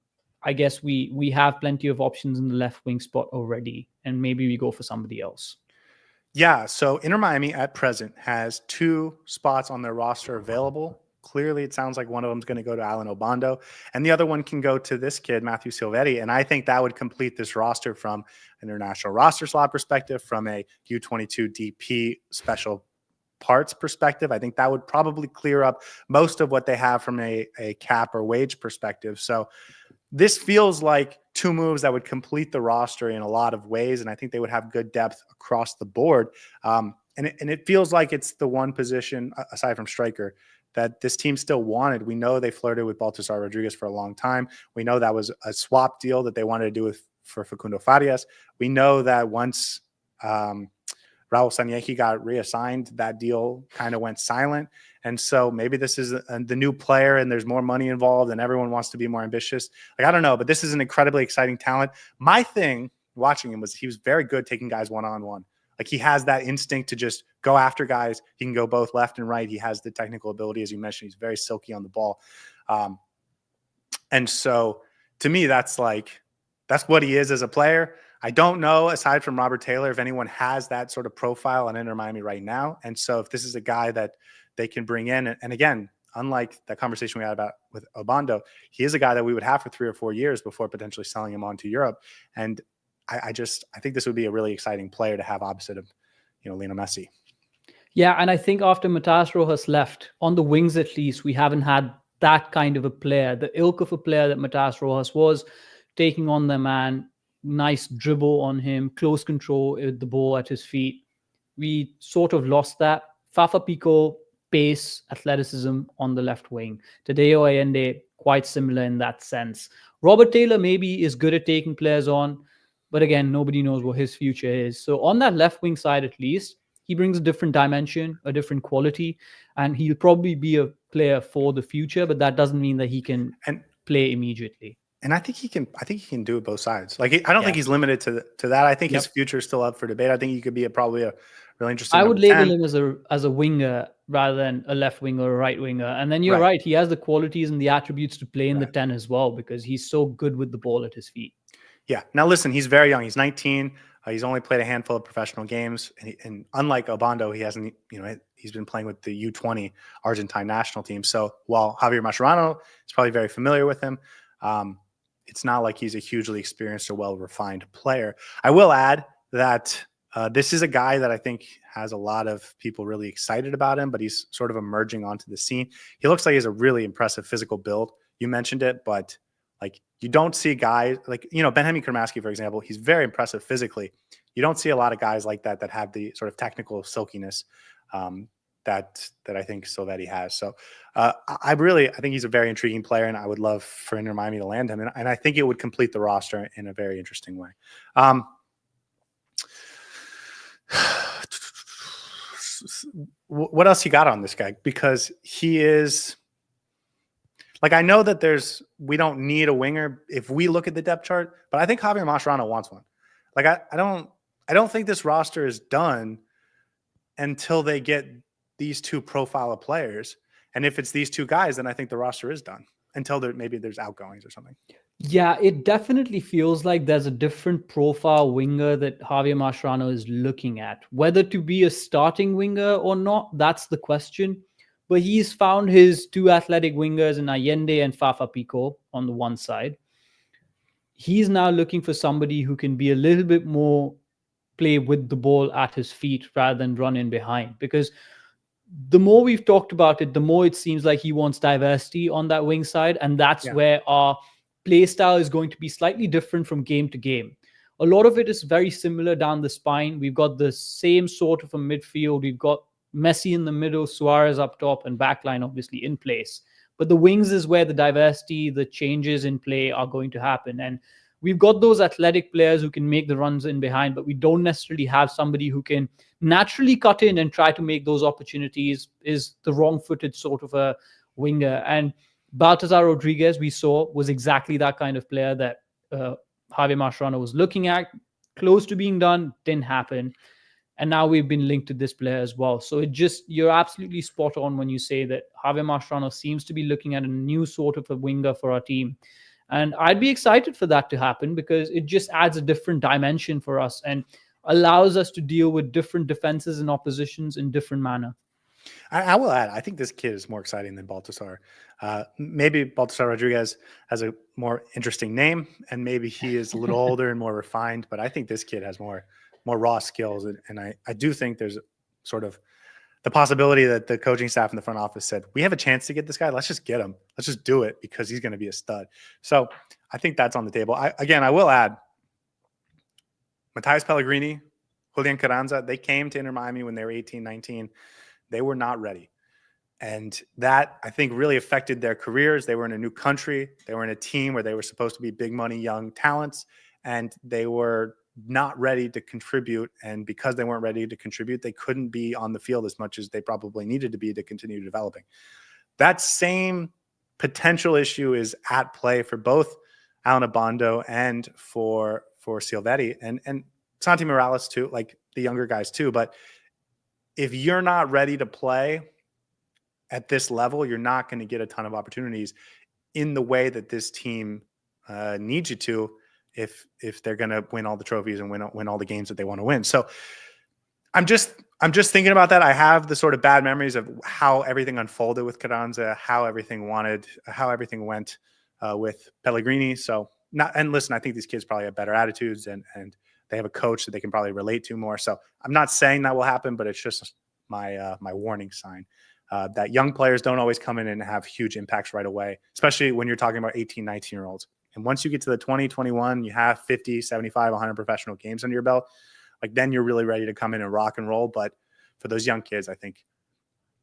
I guess we have plenty of options in the left wing spot already, and maybe we go for somebody else. Yeah, so Inter Miami at present has 2 spots on their roster available. Clearly, it sounds like one of them is going to go to Alan Obando, and the other one can go to this kid, Matthew Silvetti. And I think that would complete this roster from an international roster slot perspective, from a U22 DP special parts perspective. I think that would probably clear up most of what they have from a cap or wage perspective. So this feels like 2 moves that would complete the roster in a lot of ways, and I think they would have good depth across the board. And it feels like it's the one position, aside from striker, that this team still wanted. We know they flirted with Baltasar Rodriguez for a long time. We know that was a swap deal that they wanted to do for Facundo Farias. We know that once Raul Sanyehi got reassigned, that deal kind of went silent. And so maybe this is the new player and there's more money involved and everyone wants to be more ambitious. Like, I don't know, but this is an incredibly exciting talent. My thing watching him was he was very good taking guys one-on-one. Like, he has that instinct to just go after guys. He can go both left and right. He has the technical ability, as you mentioned. He's very silky on the ball. And so to me, that's what he is as a player. I don't know, aside from Robert Taylor, if anyone has that sort of profile on Inter Miami right now. And so if this is a guy that they can bring in, and again, unlike that conversation we had about with Obando, he is a guy that we would have for 3 or 4 years before potentially selling him on to Europe. And I think this would be a really exciting player to have opposite of, Lionel Messi. Yeah, and I think after Matas Rojas left, on the wings at least, we haven't had that kind of a player, the ilk of a player that Matas Rojas was, taking on the man, nice dribble on him, close control with the ball at his feet. We sort of lost that. Fafa Pico, pace, athleticism on the left wing. Tadeo Allende, quite similar in that sense. Robert Taylor maybe is good at taking players on, but again, nobody knows what his future is. So on that left wing side, at least, he brings a different dimension, a different quality, and he'll probably be a player for the future, but that doesn't mean that he can play immediately. And I think he can do it both sides. Like, I don't think he's limited to that. I think his future is still up for debate. I think he could be probably a really interesting. I would label him as a winger rather than a left winger or a right winger. And then you're right. He has the qualities and the attributes to play in the 10 as well, because he's so good with the ball at his feet. Yeah. Now listen, he's very young. He's 19. He's only played a handful of professional games, and unlike Obando, he hasn't. He's been playing with the U20 Argentine national team. So while Javier Mascherano is probably very familiar with him, it's not like he's a hugely experienced or well-refined player. I will add that this is a guy that I think has a lot of people really excited about him, but he's sort of emerging onto the scene. He looks like he has a really impressive physical build. You mentioned it, but you don't see guys like, Benjamin Kramaski, for example. He's very impressive physically. You don't see a lot of guys like that have the sort of technical silkiness that I think Silvetti has. So I think he's a very intriguing player, and I would love for Inter Miami to land him. And I think it would complete the roster in a very interesting way. What else you got on this guy? Because he is I know that we don't need a winger if we look at the depth chart, but I think Javier Mascherano wants one. I don't think this roster is done until they get these 2 profile of players. And if it's these 2 guys, then I think the roster is done until maybe there's outgoings or something. Yeah, it definitely feels like there's a different profile winger that Javier Mascherano is looking at. Whether to be a starting winger or not, that's the question. But he's found his 2 athletic wingers in Allende and Fafa Pico on the one side. He's now looking for somebody who can be a little bit more play with the ball at his feet rather than run in behind. Because the more we've talked about it, the more it seems like he wants diversity on that wing side. And that's where our play style is going to be slightly different from game to game. A lot of it is very similar down the spine. We've got the same sort of a midfield. We've got Messi in the middle, Suarez up top, and backline obviously in place. But the wings is where the diversity, the changes in play are going to happen. And we've got those athletic players who can make the runs in behind, but we don't necessarily have somebody who can naturally cut in and try to make those opportunities, is the wrong-footed sort of a winger. And Baltazar Rodriguez, we saw, was exactly that kind of player that Javier Mascherano was looking at, close to being done, didn't happen. And now we've been linked to this player as well. So you're absolutely spot on when you say that Javier Mascherano seems to be looking at a new sort of a winger for our team. And I'd be excited for that to happen because it just adds a different dimension for us and allows us to deal with different defenses and oppositions in different manner. I will add, I think this kid is more exciting than Baltasar. Maybe Baltasar Rodriguez has a more interesting name, and maybe he is a little older and more refined, but I think this kid has more raw skills. And I do think there's sort of the possibility that the coaching staff in the front office said, we have a chance to get this guy. Let's just get him. Let's just do it because he's going to be a stud. So I think that's on the table. I will add, Matthias Pellegrini, Julian Carranza, they came to Inter Miami when they were 18, 19. They were not ready. And that, I think, really affected their careers. They were in a new country. They were in a team where they were supposed to be big money, young talents, and they were not ready to contribute. And because they weren't ready to contribute, they couldn't be on the field as much as they probably needed to be to continue developing. That same potential issue is at play for both Alan Obando and for Silvetti and Santi Morales too, like the younger guys too. But if you're not ready to play at this level, you're not going to get a ton of opportunities in the way that this team needs you to if they're going to win all the trophies and win all the games that they want to win. So I'm just thinking about that. I have the sort of bad memories of how everything unfolded with Carranza, how everything went with Pellegrini. So listen, I think these kids probably have better attitudes and they have a coach that they can probably relate to more. So I'm not saying that will happen, but it's just my warning sign that young players don't always come in and have huge impacts right away, especially when you're talking about 18, 19-year-olds. And once you get to the 20, 21, you have 50, 75, 100 professional games under your belt, like then you're really ready to come in and rock and roll. But for those young kids, I think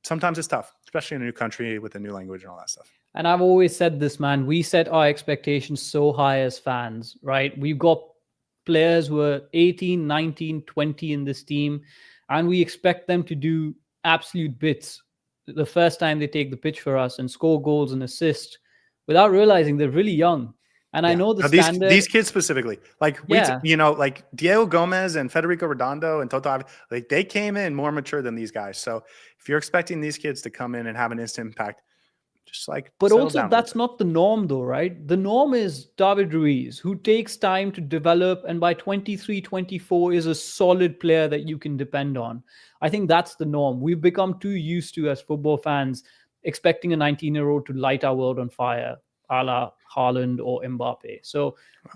sometimes it's tough, especially in a new country with a new language and all that stuff. And I've always said this, man, we set our expectations so high as fans, right? We've got players who are 18, 19, 20 in this team, and we expect them to do absolute bits the first time they take the pitch for us and score goals and assist without realizing they're really young. And I know the standard. These kids specifically, like like Diego Gomez and Federico Redondo and Toto, like they came in more mature than these guys. So if you're expecting these kids to come in and have an instant impact, just like, but also that's not the norm though, right? The norm is David Ruiz, who takes time to develop and by 23, 24 is a solid player that you can depend on. I think that's the norm. We've become too used to, as football fans, expecting a 19-year-old to light our world on fire, a la Haaland or Mbappe. So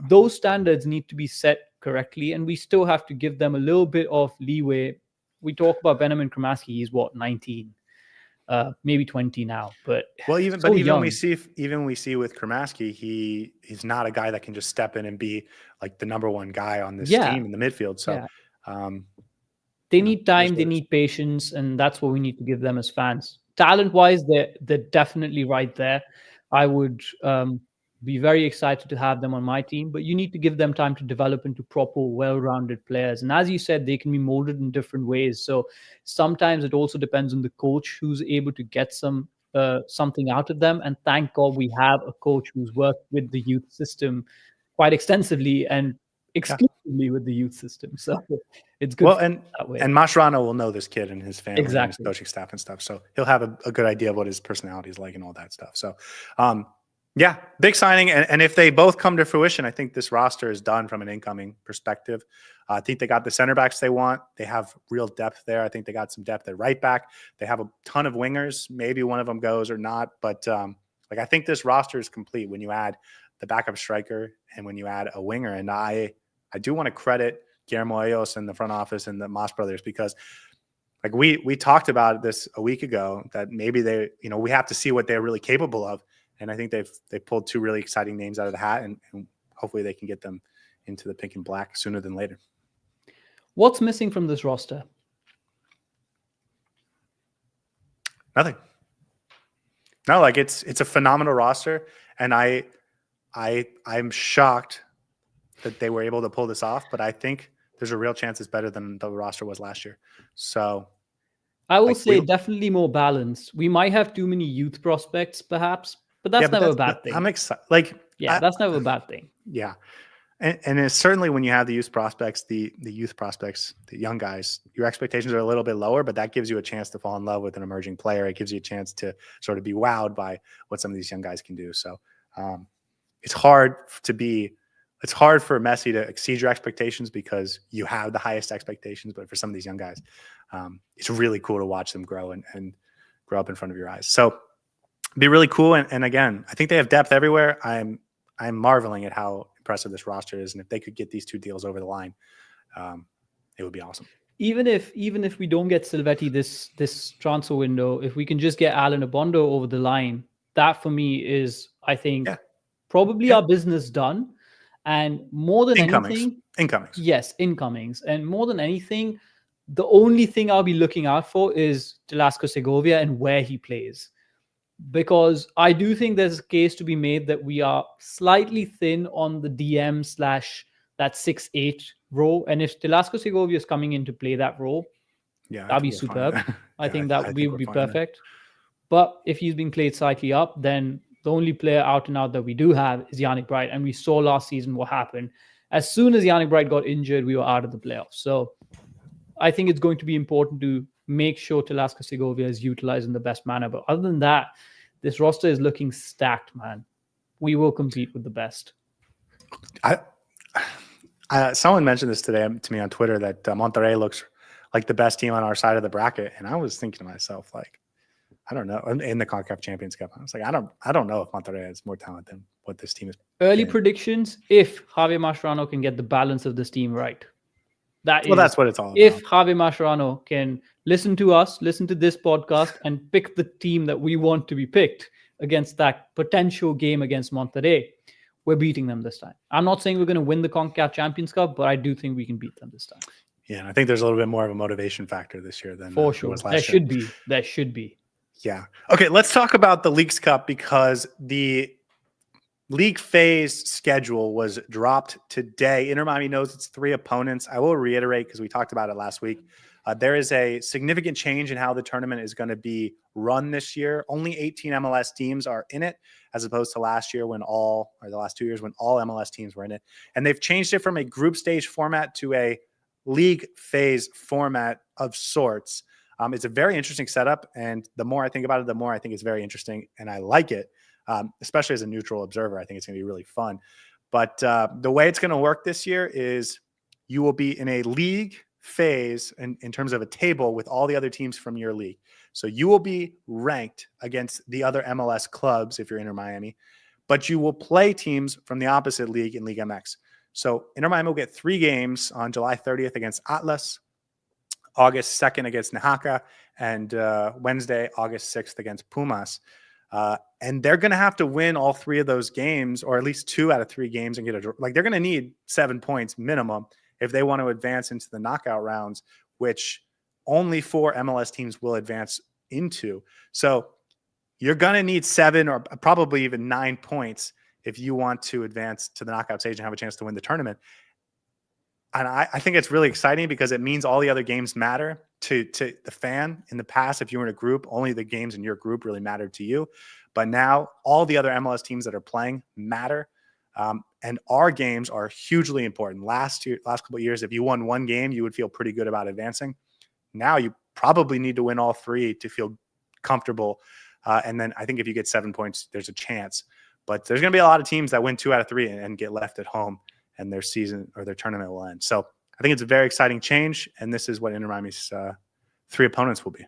those standards need to be set correctly, and we still have to give them a little bit of leeway. We talk about Benjamin Kramaski, he's 19? Maybe 20 now, but even we see with Kramaski, he's not a guy that can just step in and be like the number one guy on this team in the midfield. So they need time, they need patience, and that's what we need to give them as fans. Talent-wise, they're definitely right there. I would be very excited to have them on my team, but you need to give them time to develop into proper, well-rounded players. And as you said, they can be molded in different ways. So sometimes it also depends on the coach who's able to get something out of them. And thank God we have a coach who's worked with the youth system quite extensively and exclusively with the youth system. So it's good that way. And Mascherano will know this kid and his family and his coaching staff and stuff. So he'll have a good idea of what his personality is like and all that stuff. So big signing. And if they both come to fruition, I think this roster is done from an incoming perspective. I think they got the center backs they want. They have real depth there. I think they got some depth at right back. They have a ton of wingers. Maybe one of them goes or not. But I think this roster is complete when you add the backup striker and when you add a winger. And I do want to credit Guillermo Ayos and the front office and the Mas brothers, because like we talked about this a week ago, that maybe we have to see what they're really capable of. And I think they've pulled two really exciting names out of the hat, and hopefully they can get them into the pink and black sooner than later. What's missing from this roster? Nothing. No, like it's a phenomenal roster, and I'm shocked that they were able to pull this off. But I think there's a real chance it's better than the roster was last year. So I will like say definitely more balanced. We might have too many youth prospects, perhaps, but that's never a bad thing. I'm excited. Like that's never a bad thing. Yeah. And it's certainly when you have the youth prospects, the youth prospects, the young guys, your expectations are a little bit lower, but that gives you a chance to fall in love with an emerging player. It gives you a chance to sort of be wowed by what some of these young guys can do. So it's hard for Messi to exceed your expectations because you have the highest expectations. But for some of these young guys, it's really cool to watch them grow and grow up in front of your eyes. So it'd be really cool. And again, I think they have depth everywhere. I'm marveling at how impressive this roster is, and if they could get these two deals over the line, it would be awesome. Even if we don't get Silvetti this transfer window, if we can just get Alan Obando over the line, that for me is, I think, probably our business done. And more than anything, incomings, and more than anything, the only thing I'll be looking out for is Velasco Segovia and where he plays. Because I do think there's a case to be made that we are slightly thin on the DM / that 6'8" role. And if Velasco Segovia is coming in to play that role, that'd be superb. I think that would be perfect. But if he's being played slightly up, then the only player out and out that we do have is Yannick Bright. And we saw last season what happened. As soon as Yannick Bright got injured, we were out of the playoffs. So I think it's going to be important to make sure Velasco Segovia is utilized in the best manner. But other than that, this roster is looking stacked, man. We will compete with the best. Someone mentioned this today to me on Twitter that Monterrey looks like the best team on our side of the bracket, and I was thinking to myself, like, I don't know. In the CONCACAF Champions Cup, I was like, I don't know if Monterrey has more talent than what this team is. Early predictions: if Javier Mascherano can get the balance of this team right, that's what it's all about. If Javier Mascherano can listen to us, listen to this podcast, and pick the team that we want to be picked against that potential game against Monterrey, we're beating them this time. I'm not saying we're going to win the CONCACAF Champions Cup, but I do think we can beat them this time. Yeah, and I think there's a little bit more of a motivation factor this year than for sure. There should be. There should be. Yeah. Okay, let's talk about the Leagues Cup because the league phase schedule was dropped today. Inter Miami knows it's 3 opponents. I will reiterate because we talked about it last week. There is a significant change in how the tournament is going to be run this year. Only 18 MLS teams are in it, as opposed to last year the last 2 years when all MLS teams were in it. And they've changed it from a group stage format to a league phase format of sorts. It's a very interesting setup. And the more I think about it, the more I think it's very interesting. And I like it, especially as a neutral observer. I think it's going to be really fun. But the way it's going to work this year is you will be in a league phase in terms of a table with all the other teams from your league. So you will be ranked against the other MLS clubs if you're Inter Miami, but you will play teams from the opposite league in League MX. So Inter Miami will get 3 games on July 30th against Atlas, August 2nd against Oaxaca, and Wednesday, August 6th against Pumas. And they're going to have to win all 3 of those games, or at least 2 out of 3 games, and they're going to need 7 points minimum if they want to advance into the knockout rounds, which only 4 MLS teams will advance into. So you're going to need 7 or probably even 9 points if you want to advance to the knockout stage and have a chance to win the tournament. And I think it's really exciting because it means all the other games matter to the fan. In the past, if you were in a group, only the games in your group really mattered to you. But now all the other MLS teams that are playing matter. And our games are hugely important. Last couple of years, if you won 1 game, you would feel pretty good about advancing. Now you probably need to win all 3 to feel comfortable. And then I think if you get 7 points, there's a chance. But there's going to be a lot of teams that win 2 out of 3 and get left at home, and their season or their tournament will end. So I think it's a very exciting change, and this is what Inter Miami's 3 opponents will be.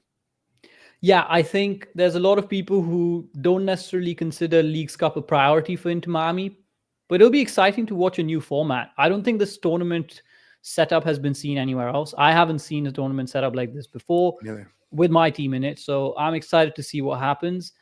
Yeah, I think there's a lot of people who don't necessarily consider Leagues Cup a priority for Inter Miami, but it'll be exciting to watch a new format. I don't think this tournament setup has been seen anywhere else. I haven't seen a tournament setup like this before with my team in it, so I'm excited to see what happens.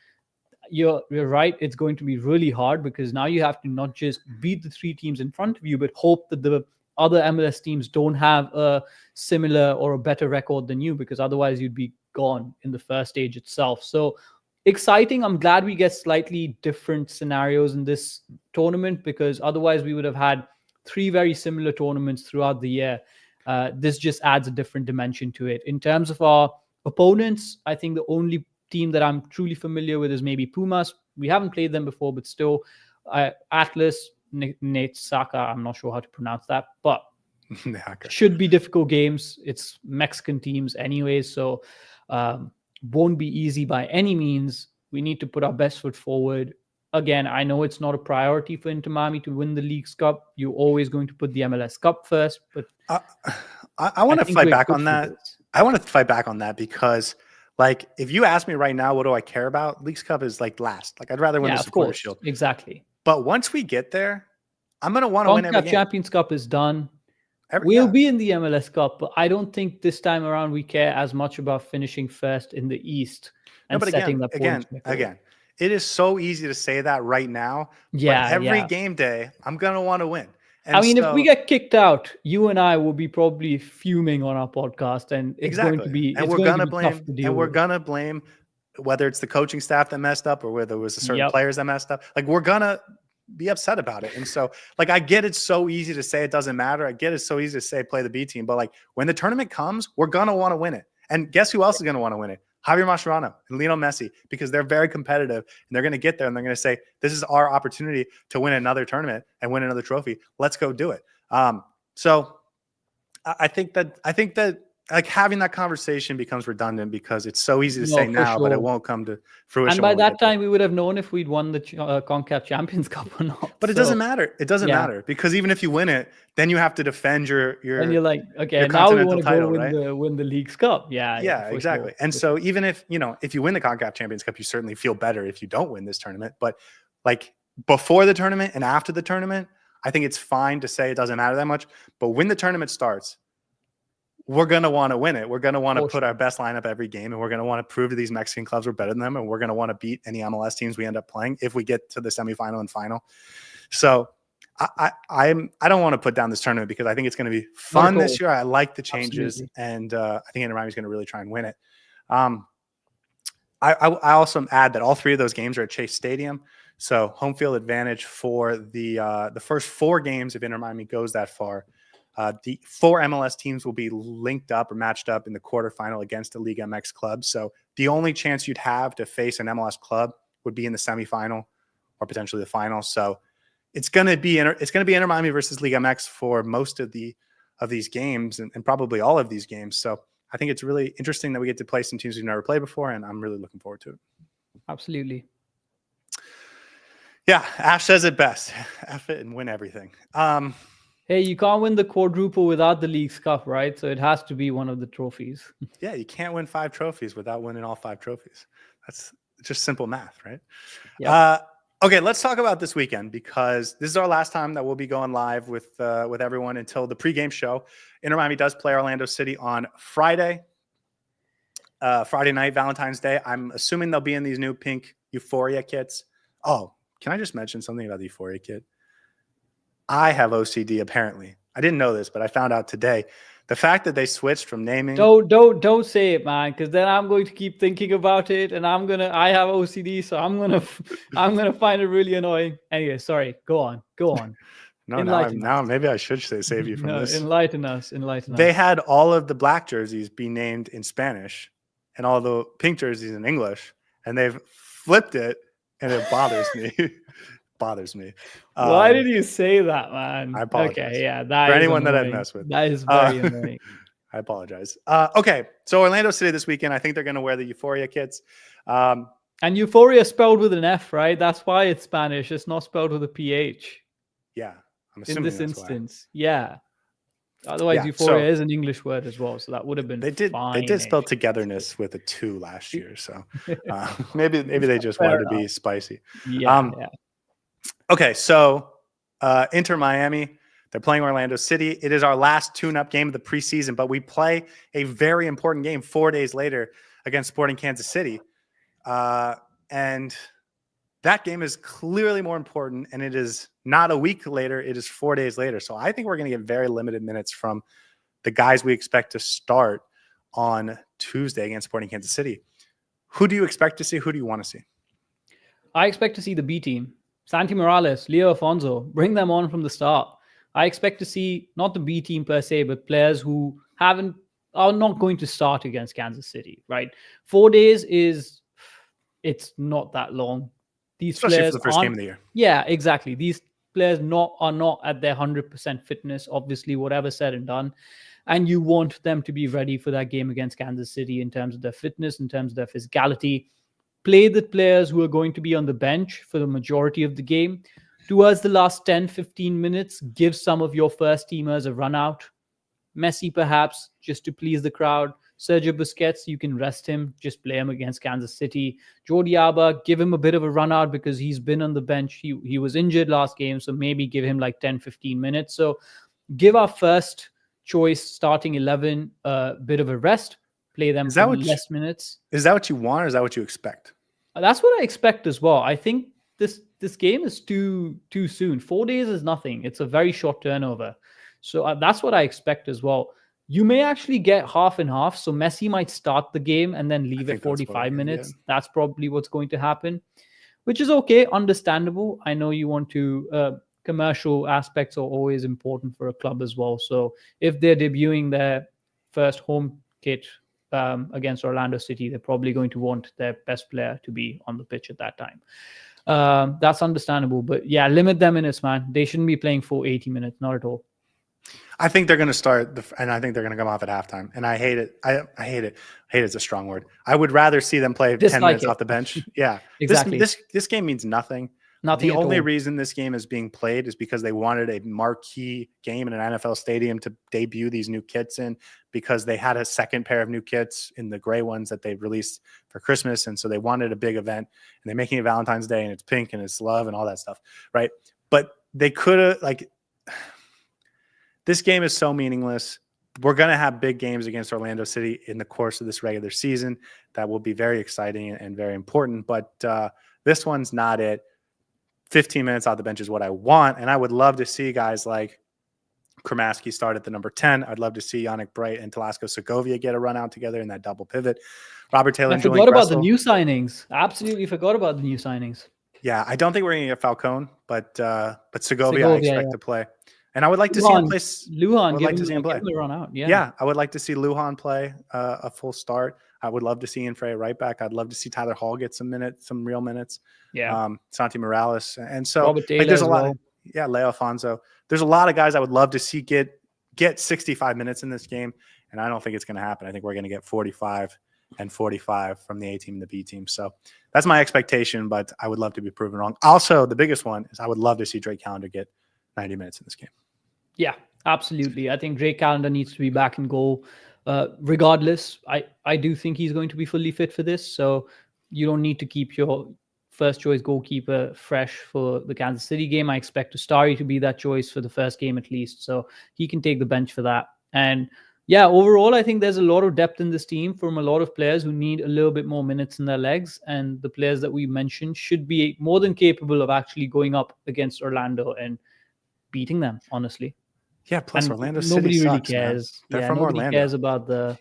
You're right. It's going to be really hard because now you have to not just beat the 3 teams in front of you, but hope that the other MLS teams don't have a similar or a better record than you, because otherwise you'd be gone in the first stage itself. So exciting. I'm glad we get slightly different scenarios in this tournament, because otherwise we would have had 3 very similar tournaments throughout the year. This just adds a different dimension to it. In terms of our opponents, I think the only team that I'm truly familiar with is maybe Pumas. We haven't played them before, but still, Atlas, Nate Saka, I'm not sure how to pronounce that, but should be difficult games. It's Mexican teams anyways, so won't be easy by any means. We need to put our best foot forward. Again, I know it's not a priority for Inter Miami to win the Leagues Cup. You're always going to put the MLS Cup first, but I want to fight back on that. I want to fight back on that because, like, if you ask me right now, what do I care about? Leagues Cup is like last. Like, I'd rather win the Supporters Shield. Exactly. But once we get there, I'm going to want to win every game. Champions Cup is done. We'll be in the MLS Cup, but I don't think this time around we care as much about finishing first in the East and setting that point. Again, it is so easy to say that right now. Yeah. But every game day, I'm going to want to win. And I mean, if we get kicked out, you and I will be probably fuming on our podcast, and it's going to be and we're going to blame we're going to blame whether it's the coaching staff that messed up or whether it was the certain players that messed up. Like, we're going to be upset about it. And so, like, I get it's so easy to say it doesn't matter. I get it's so easy to say play the B team, but like when the tournament comes, we're going to want to win it. And guess who else is going to want to win it? Javier Mascherano and Lionel Messi, because they're very competitive and they're going to get there and they're going to say, this is our opportunity to win another tournament and win another trophy. Let's go do it. So I think that like having that conversation becomes redundant because it's so easy to say now, but it won't come to fruition. And by that time, we would have known if we'd won the CONCACAF Champions Cup or not. But it doesn't matter. It doesn't matter because even if you win it, then you have to defend your. And you're like, okay, now we want to go win the Leagues Cup. Yeah, exactly. Sure. And so even if you win the CONCACAF Champions Cup, you certainly feel better if you don't win this tournament. But like before the tournament and after the tournament, I think it's fine to say it doesn't matter that much. But when the tournament starts, we're going to want to win it. We're going to want to put our best lineup every game, and we're going to want to prove to these Mexican clubs we're better than them, and we're going to want to beat any MLS teams we end up playing if we get to the semifinal and final. So I don't want to put down this tournament because I think it's going to be fun this year. I like the changes, and I think Inter Miami is going to really try and win it. I also add that all 3 of those games are at Chase Stadium, so home field advantage for the first 4 games if Inter Miami goes that far. The 4 MLS teams will be linked up or matched up in the quarterfinal against a Liga MX club. So the only chance you'd have to face an MLS club would be in the semifinal or potentially the final. So it's going to be Inter Miami versus Liga MX for most of these games and probably all of these games. So I think it's really interesting that we get to play some teams we've never played before, and I'm really looking forward to it. Absolutely. Yeah, Ash says it best. F it and win everything. Hey, you can't win the quadruple without the Leagues Cup, right? So it has to be one of the trophies. Yeah, you can't win 5 trophies without winning all 5 trophies. That's just simple math, right? Yeah. Okay, let's talk about this weekend because this is our last time that we'll be going live with everyone until the pregame show. Inter Miami does play Orlando City on Friday night, Valentine's Day. I'm assuming they'll be in these new pink Euphoria kits. Oh, can I just mention something about the Euphoria kit? I have OCD apparently. I didn't know this, but I found out today. The fact that they switched from naming. Don't say it, man, because then I'm going to keep thinking about it, and I have OCD, so I'm gonna find it really annoying. Anyway, sorry. Go on. No, now maybe I should save you from this. Enlighten us. They had all of the black jerseys be named in Spanish, and all the pink jerseys in English, and they've flipped it, and it bothers me. Why did you say that, man? I apologize. Okay, yeah, for anyone that I've messed with. That is very annoying. I apologize. Okay, so Orlando City this weekend. I think they're going to wear the Euphoria kits. And Euphoria spelled with an F, right? That's why it's Spanish. It's not spelled with a PH. Yeah, I'm assuming in this instance. Why. Yeah. Otherwise, Euphoria is an English word as well, so that would have been. They did spell togetherness with a 2 last year, so maybe they just wanted to be spicy. Yeah. Okay, so Inter Miami, they're playing Orlando City. It is our last tune-up game of the preseason, but we play a very important game 4 days later against Sporting Kansas City. And that game is clearly more important, and it is not a week later. It is 4 days later. So I think we're going to get very limited minutes from the guys we expect to start on Tuesday against Sporting Kansas City. Who do you expect to see? Who do you want to see? I expect to see the B team. Santi Morales, Leo Afonso, bring them on from the start. I expect to see not the B team per se, but players who are not going to start against Kansas City, right? 4 days it's not that long. These Especially players for the first game of the year. Yeah, exactly. These players are not at their 100% fitness, obviously, whatever said and done. And you want them to be ready for that game against Kansas City in terms of their fitness, in terms of their physicality. Play the players who are going to be on the bench for the majority of the game. Towards the last 10, 15 minutes, give some of your first teamers a run out. Messi, perhaps, just to please the crowd. Sergio Busquets, you can rest him. Just play him against Kansas City. Jordi Alba, give him a bit of a run out because he's been on the bench. He was injured last game, so maybe give him like 10, 15 minutes. So give our first choice starting 11 a bit of a rest. Play them for less minutes. Is that what you want, or is that what you expect? That's what I expect as well. I think this game is too soon. 4 days is nothing. It's a very short turnover. So that's what I expect as well. You may actually get half and half. So Messi might start the game and then leave at 45 minutes. Yeah. That's probably what's going to happen, which is okay, understandable. I know you want to, commercial aspects are always important for a club as well. So if they're debuting their first home kit against Orlando City, they're probably going to want their best player to be on the pitch at that time. That's understandable. But yeah, limit their minutes, man. They shouldn't be playing for 80 minutes, not at all. I think they're going to start, and I think they're going to come off at halftime. And I hate it. I hate it. Hate is a strong word. I would rather see them play 10 minutes off the bench. Yeah, exactly. This game means nothing. The only reason this game is being played is because they wanted a marquee game in an NFL stadium to debut these new kits in, because they had a second pair of new kits in the gray ones that they released for Christmas. And so they wanted a big event, and they're making it Valentine's Day, and it's pink and it's love and all that stuff. Right. But they could have, this game is so meaningless. We're going to have big games against Orlando City in the course of this regular season that will be very exciting and very important. But this one's not it. 15 minutes off the bench is what I want. And I would love to see guys like Kramaski start at the number 10. I'd love to see Yannick Bright and Talasco Segovia get a run out together in that double pivot. Robert Taylor and Julian forgot about the new signings. Absolutely forgot about the new signings. Yeah, I don't think we're going to get Falcone, but Segovia I expect to play. And I would like to see him play. Lujan, I would like to see him play. Run out. Yeah, I would like to see Lujan play a full start. I would love to see Infre right back. I'd love to see Tyler Hall get some real minutes. Yeah. Santi Morales. And so there's a lot of Leo Afonso. There's a lot of guys I would love to see get 65 minutes in this game. And I don't think it's going to happen. I think we're going to get 45 and 45 from the A team and the B team. So that's my expectation, but I would love to be proven wrong. Also, the biggest one is I would love to see Drake Callender get 90 minutes in this game. Yeah, absolutely. I think Drake Callender needs to be back in goal. Regardless, I do think he's going to be fully fit for this. So you don't need to keep your first choice goalkeeper fresh for the Kansas City game. I expect Ustari to be that choice for the first game at least. So he can take the bench for that. And yeah, overall, I think there's a lot of depth in this team from a lot of players who need a little bit more minutes in their legs. And the players that we mentioned should be more than capable of actually going up against Orlando and beating them, honestly. Yeah, plus and Orlando City sucks, really cares. Man. They're from nobody Orlando. Cares about the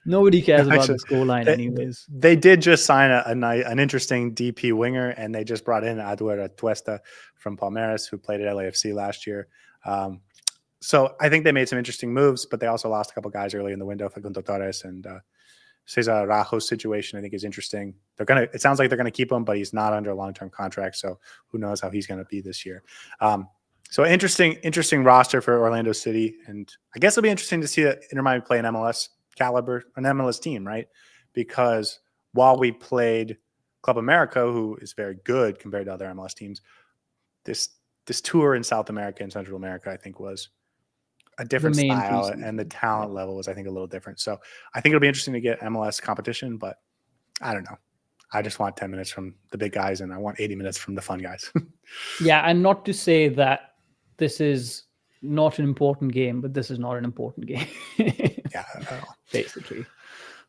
nobody cares about the scoreline anyways. They did just sign an interesting DP winger, and they just brought in Eduardo Tuesta from Palmeiras, who played at LAFC last year. So I think they made some interesting moves, but they also lost a couple guys early in the window. Facundo Torres and Cesar Rajo's situation, I think, is interesting. It sounds like they're gonna keep him, but he's not under a long-term contract, so who knows how he's gonna be this year. So interesting roster for Orlando City, and I guess it'll be interesting to see Inter Miami play an MLS caliber, an MLS team, right? Because while we played Club America, who is very good compared to other MLS teams, this tour in South America and Central America, I think, was a different style, and the talent level was, I think, a little different. So I think it'll be interesting to get MLS competition, but I don't know. I just want 10 minutes from the big guys, and I want 80 minutes from the fun guys. Yeah, and not to say that this is not an important game, but this is not an important game. Yeah, basically.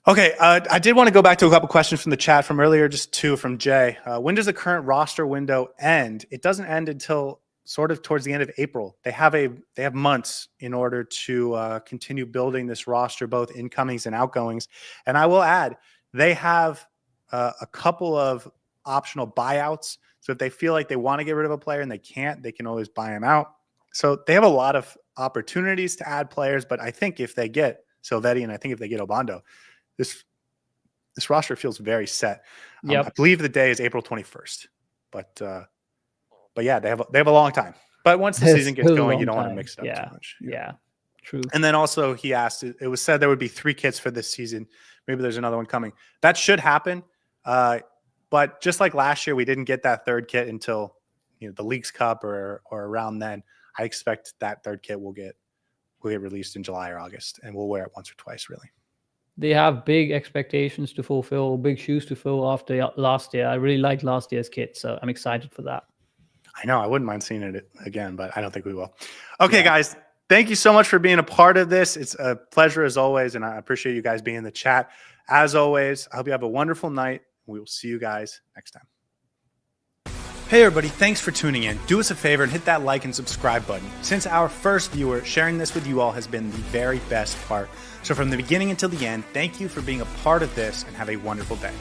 Okay, I did want to go back to a couple questions from the chat from earlier, just two from Jay. When does the current roster window end? It doesn't end until sort of towards the end of April. They have months in order to continue building this roster, both incomings and outgoings. And I will add, they have a couple of optional buyouts. So if they feel like they want to get rid of a player and they can't, they can always buy him out. So they have a lot of opportunities to add players. But I think if they get Silvetti and I think if they get Obando, this roster feels very set. I believe the day is April 21st. But yeah, they have a long time. But once the season gets going, you don't want to mix it up too much. Yeah, true. And then also he asked, it was said there would be 3 kits for this season. Maybe there's another one coming. That should happen. But just like last year, we didn't get that 3rd kit until the Leagues Cup or around then. I expect that 3rd kit will get released in July or August, and we'll wear it once or twice, really. They have big expectations to fulfill, big shoes to fill after last year. I really liked last year's kit, so I'm excited for that. I know. I wouldn't mind seeing it again, but I don't think we will. Okay, guys. Thank you so much for being a part of this. It's a pleasure as always, and I appreciate you guys being in the chat. As always, I hope you have a wonderful night. We will see you guys next time. Hey everybody, thanks for tuning in. Do us a favor and hit that like and subscribe button. Since our first viewer, sharing this with you all has been the very best part. So from the beginning until the end, thank you for being a part of this and have a wonderful day.